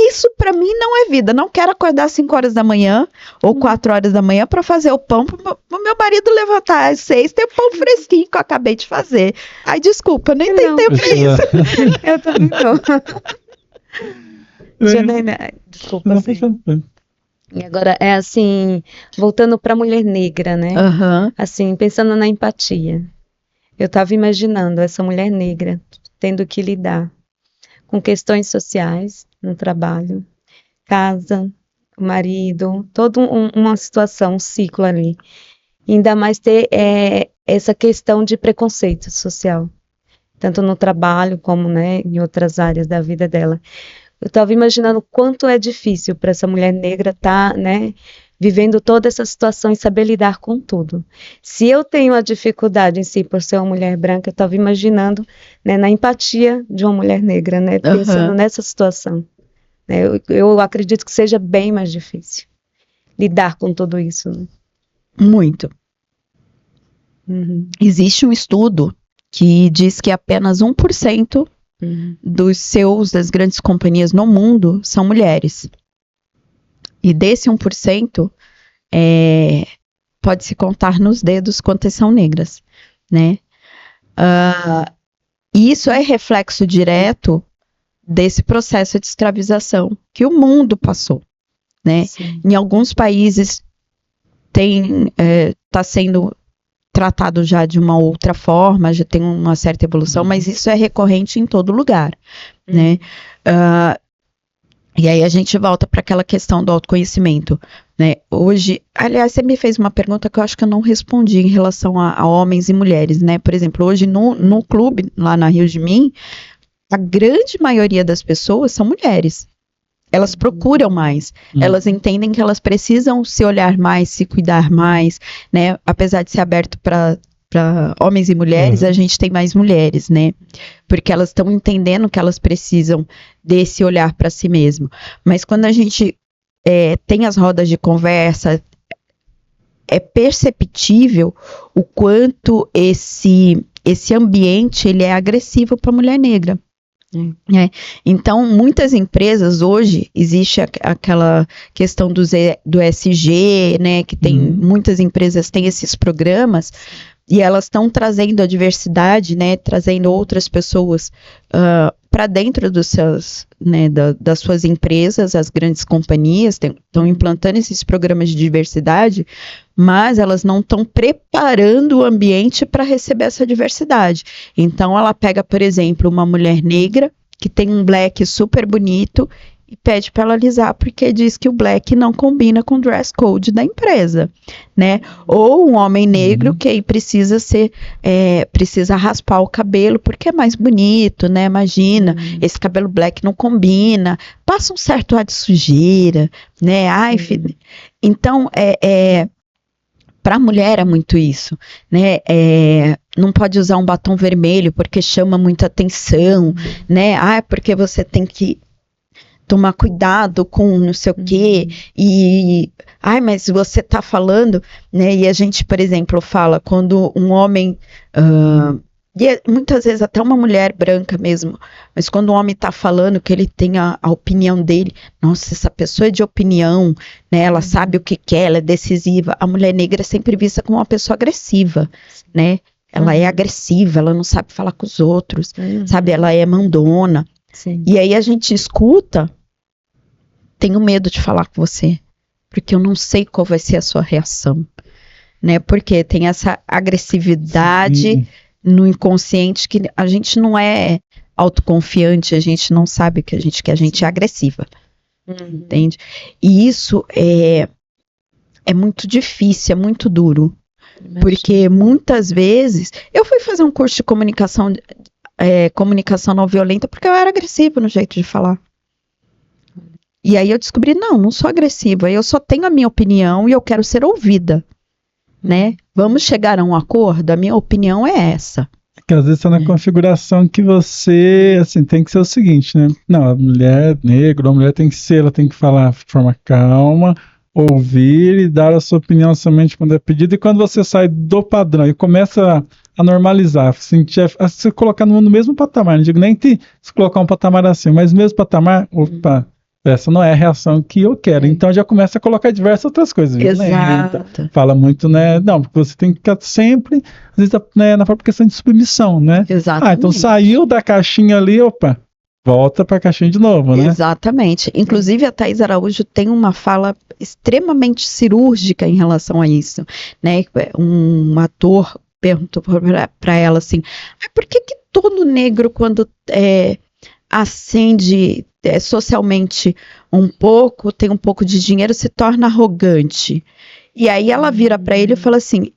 isso para mim não é vida, não quero acordar às 5 horas da manhã, ou 4 horas da manhã para fazer o pão, pro meu marido levantar às 6, ter o pão fresquinho que eu acabei de fazer, ai desculpa, nem tem tempo pra isso. Eu também não. Desculpa. E agora é assim, voltando para a mulher negra, né? Assim, pensando na empatia. Eu estava imaginando essa mulher negra tendo que lidar com questões sociais no trabalho, casa, o marido, toda uma situação, um ciclo ali. E ainda mais ter essa questão de preconceito social, tanto no trabalho como, né, em outras áreas da vida dela. Eu estava imaginando o quanto é difícil para essa mulher negra estar, né, vivendo toda essa situação e saber lidar com tudo. Se eu tenho a dificuldade em si por ser uma mulher branca, eu estava imaginando, né, na empatia de uma mulher negra, né, pensando nessa situação. Né, eu acredito que seja bem mais difícil lidar com tudo isso. Né? Muito. Existe um estudo que diz que apenas 1% das grandes companhias no mundo são mulheres. E desse 1%, pode-se contar nos dedos quantas são negras, né? E isso é reflexo direto desse processo de escravização que o mundo passou, né? Em alguns países está sendo tratado já de uma outra forma, já tem uma certa evolução, mas isso é recorrente em todo lugar, né? E aí a gente volta para aquela questão do autoconhecimento, né? Hoje, aliás, você me fez uma pergunta que eu acho que eu não respondi em relação a homens e mulheres, né? Por exemplo, hoje no clube, lá na Rio de Mim, a grande maioria das pessoas são mulheres. Elas procuram mais, elas entendem que elas precisam se olhar mais, se cuidar mais, né? Apesar de ser aberto para homens e mulheres, a gente tem mais mulheres, né? Porque elas estão entendendo que elas precisam desse olhar para si mesmo. Mas quando a gente tem as rodas de conversa, é perceptível o quanto esse ambiente ele é agressivo para a mulher negra. Então, muitas empresas hoje, existe aquela questão do ESG, né, que tem, muitas empresas têm esses programas e elas estão trazendo a diversidade, né, trazendo outras pessoas para dentro dos seus, né, das suas empresas, as grandes companhias estão implantando esses programas de diversidade, mas elas não estão preparando o ambiente para receber essa diversidade. Então ela pega, por exemplo, uma mulher negra que tem um black super bonito e pede para ela alisar, porque diz que o black não combina com o dress code da empresa, né? Ou um homem negro que aí precisa raspar o cabelo porque é mais bonito, né? Imagina, esse cabelo black não combina, passa um certo ar de sujeira, né? Ai, então, para a mulher é muito isso, né? Não pode usar um batom vermelho porque chama muita atenção, né? Ah, porque você tem que tomar cuidado com não sei o quê, mas você tá falando, né, e a gente, por exemplo, fala, quando um homem, muitas vezes até uma mulher branca mesmo, mas quando um homem tá falando que ele tem a opinião dele, nossa, essa pessoa é de opinião, né, ela sabe o que quer, ela é decisiva, a mulher negra é sempre vista como uma pessoa agressiva, né, ela é agressiva, ela não sabe falar com os outros, sabe, ela é mandona. Sim. E aí a gente escuta, tenho medo de falar com você, porque eu não sei qual vai ser a sua reação, né? Porque tem essa agressividade no inconsciente que a gente não é autoconfiante, a gente não sabe que a gente é agressiva, entende? E isso é muito difícil, é muito duro, porque muitas vezes, eu fui fazer um curso de comunicação não violenta porque eu era agressiva no jeito de falar. E aí eu descobri, não sou agressiva, eu só tenho a minha opinião e eu quero ser ouvida, né? Vamos chegar a um acordo, a minha opinião é essa. Porque às vezes tá na configuração que você, assim, tem que ser o seguinte, né? Não, a mulher negra, a mulher tem que ser, ela tem que falar de forma calma, ouvir e dar a sua opinião somente quando é pedido, e quando você sai do padrão e começa a normalizar, a se colocar no mesmo patamar, não digo nem que se colocar um patamar assim, mas no mesmo patamar, opa, essa não é a reação que eu quero, então já começa a colocar diversas outras coisas. Exato. Fala muito, né, não, porque você tem que ficar sempre, às vezes, né, na própria questão de submissão, né? Exatamente. Então saiu da caixinha ali, opa, volta para a caixinha de novo, né? Exatamente. Inclusive a Thaís Araújo tem uma fala extremamente cirúrgica em relação a isso, né? Um ator perguntou para ela assim, por que todo negro quando ascende socialmente um pouco, tem um pouco de dinheiro, se torna arrogante? E aí ela vira para ele e fala assim,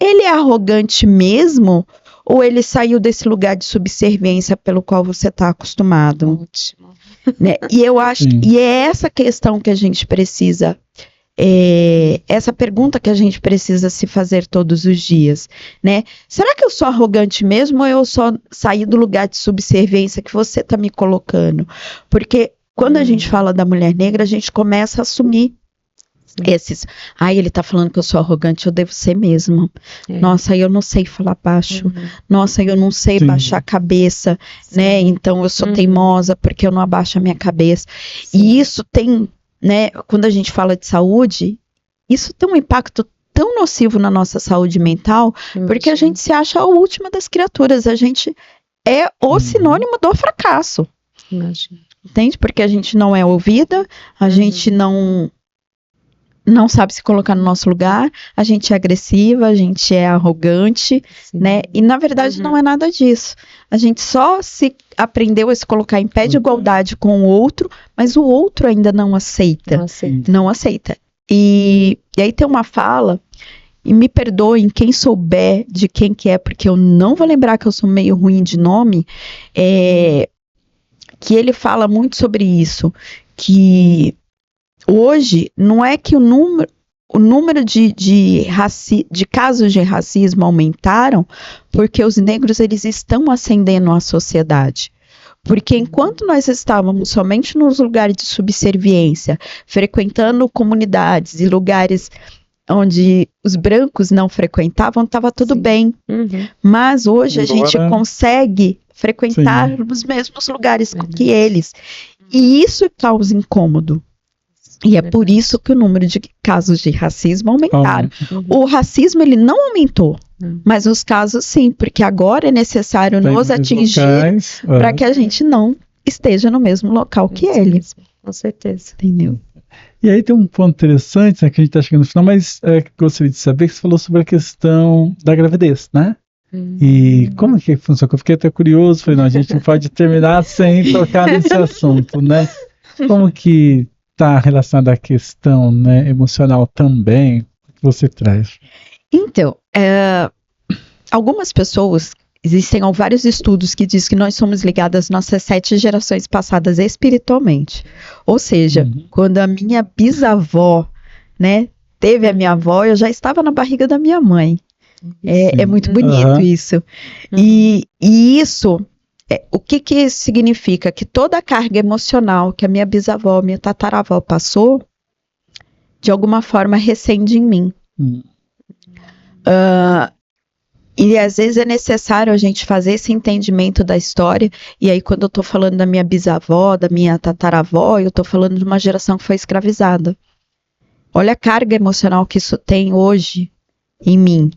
ele é arrogante mesmo? Ou ele saiu desse lugar de subserviência pelo qual você está acostumado? Ótimo. Né? E eu acho, e é essa questão que a gente precisa, essa pergunta que a gente precisa se fazer todos os dias, né? Será que eu sou arrogante mesmo ou eu só saí do lugar de subserviência que você está me colocando? Porque quando a gente fala da mulher negra, a gente começa a assumir esses, ele tá falando que eu sou arrogante, eu devo ser mesmo. Nossa, eu não sei falar baixo. Nossa, eu não sei baixar a cabeça, né? Então eu sou teimosa porque eu não abaixo a minha cabeça. E isso tem, né, quando a gente fala de saúde, isso tem um impacto tão nocivo na nossa saúde mental, porque a gente se acha a última das criaturas, a gente é o sinônimo do fracasso. Entende? Porque a gente não é ouvida, a gente não sabe se colocar no nosso lugar, a gente é agressiva, a gente é arrogante, né? E na verdade não é nada disso. A gente só se aprendeu a se colocar em pé de igualdade com o outro, mas o outro ainda não aceita. Não aceita. E aí tem uma fala, e me perdoem quem souber de quem que é, porque eu não vou lembrar, que eu sou meio ruim de nome, que ele fala muito sobre isso, que hoje, não é que o número de casos de racismo aumentaram porque os negros eles estão ascendendo à sociedade. Porque enquanto nós estávamos somente nos lugares de subserviência, frequentando comunidades e lugares onde os brancos não frequentavam, estava tudo bem. Mas hoje a gente consegue frequentar os mesmos lugares que eles. E isso causa incômodo. E é por isso que o número de casos de racismo aumentaram. O racismo, ele não aumentou. Mas os casos sim, porque agora é necessário nos atingir para que a gente não esteja no mesmo local que ele. Com certeza. Entendeu? E aí tem um ponto interessante, né, que a gente está chegando no final, mas gostaria de saber que você falou sobre a questão da gravidez, né? E como que funciona? Eu fiquei até curioso, falei, não, a gente não pode terminar sem tocar nesse assunto, né? Como que está relacionada à questão, né, emocional também, que você traz? Então, algumas pessoas, existem vários estudos que dizem que nós somos ligadas às nossas 7 gerações passadas espiritualmente. Ou seja, quando a minha bisavó, né, teve a minha avó, eu já estava na barriga da minha mãe. É muito bonito isso. E isso, o que significa? Que toda a carga emocional que a minha bisavó, minha tataravó passou, de alguma forma recende em mim. E às vezes é necessário a gente fazer esse entendimento da história. E aí quando eu tô falando da minha bisavó, da minha tataravó, eu tô falando de uma geração que foi escravizada. Olha a carga emocional que isso tem hoje em mim.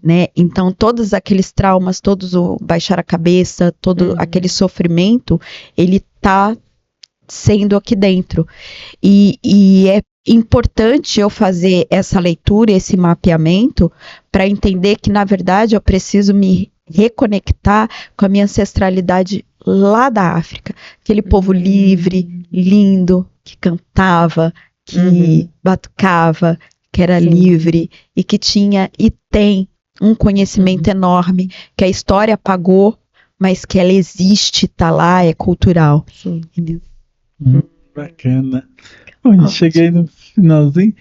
Né? Então todos aqueles traumas, todos o baixar a cabeça, todo aquele sofrimento, ele tá sendo aqui dentro. E é importante eu fazer essa leitura, esse mapeamento, para entender que, na verdade, eu preciso me reconectar com a minha ancestralidade lá da África. Aquele povo livre, lindo, que cantava, que batucava, que era livre e que tinha e tem um conhecimento enorme, que a história apagou, mas que ela existe, tá lá, é cultural. Entendeu? Bacana. Bom, cheguei no finalzinho.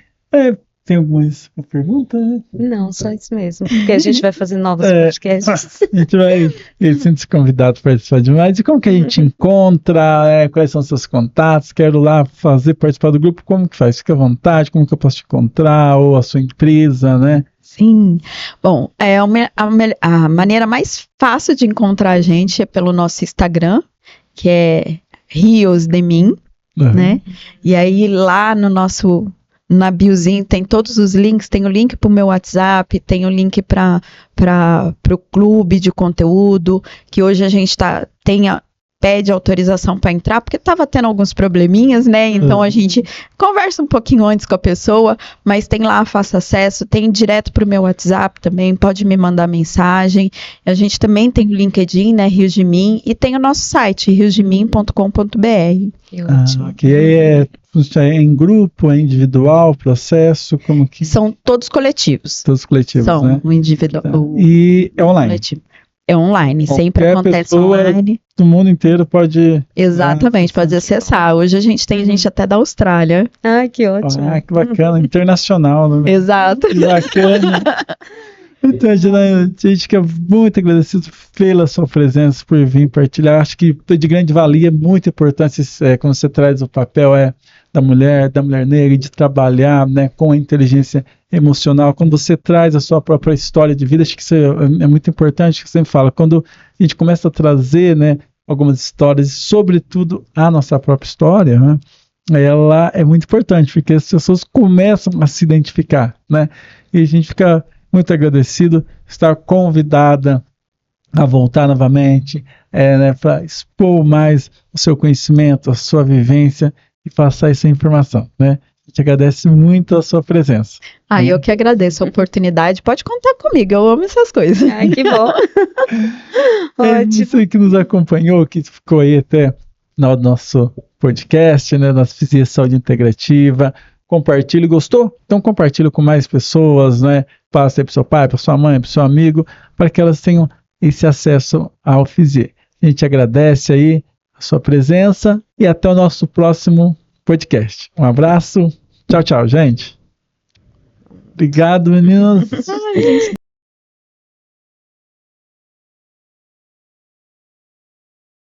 Tem alguma pergunta? Não, só isso mesmo. Porque a gente vai fazer novos podcasts. A gente vai sendo convidado para participar de mais. E como que a gente encontra? Quais são os seus contatos? Quero lá participar do grupo. Como que faz? Fica à vontade. Como que eu posso te encontrar? Ou a sua empresa, né? Sim. Bom, a maneira mais fácil de encontrar a gente é pelo nosso Instagram, que é Rios de Mim, né? E aí lá na biozinho tem todos os links, tem o link para o meu WhatsApp, tem o link para o clube de conteúdo, que hoje a gente pede autorização para entrar, porque estava tendo alguns probleminhas, né? Então a gente conversa um pouquinho antes com a pessoa, mas tem lá, faça acesso, tem direto para o meu WhatsApp também, pode me mandar mensagem. A gente também tem o LinkedIn, né? Rios de Mim, e tem o nosso site, riosdemim.com.br. Que é em grupo, é individual, processo, como que... São todos coletivos. Todos coletivos, são, né? O individual. E é online? Coletivo. É online, Qualquer sempre acontece online. Do mundo inteiro pode... Exatamente, pode acessar. Hoje a gente tem gente até da Austrália. Ai, que ótimo. Que bacana, internacional, né? Exato. Que bacana. Então, Janaína, a gente fica muito agradecido pela sua presença, por vir partilhar. Acho que de grande valia, muito importante quando você traz o papel da mulher negra, de trabalhar, né, com a inteligência emocional. Quando você traz a sua própria história de vida, acho que isso é muito importante, que você sempre fala. Quando a gente começa a trazer, né, algumas histórias, sobretudo a nossa própria história, né, ela é muito importante, porque as pessoas começam a se identificar, né, e a gente fica muito agradecido, estar convidada a voltar novamente, né, para expor mais o seu conhecimento, a sua vivência e passar essa informação, né? A gente agradece muito a sua presença. Eu que agradeço a oportunidade. Pode contar comigo, eu amo essas coisas. Que bom. Você que nos acompanhou, que ficou aí até o final do nosso podcast, né? Nossa Fisia Saúde Integrativa. Compartilhe, gostou? Então compartilhe com mais pessoas, né? Passe aí para o seu pai, para sua mãe, para o seu amigo, para que elas tenham esse acesso ao Fisia. A gente agradece aí a sua presença e até o nosso próximo podcast. Um abraço. Tchau, tchau, gente. Obrigado, meninos.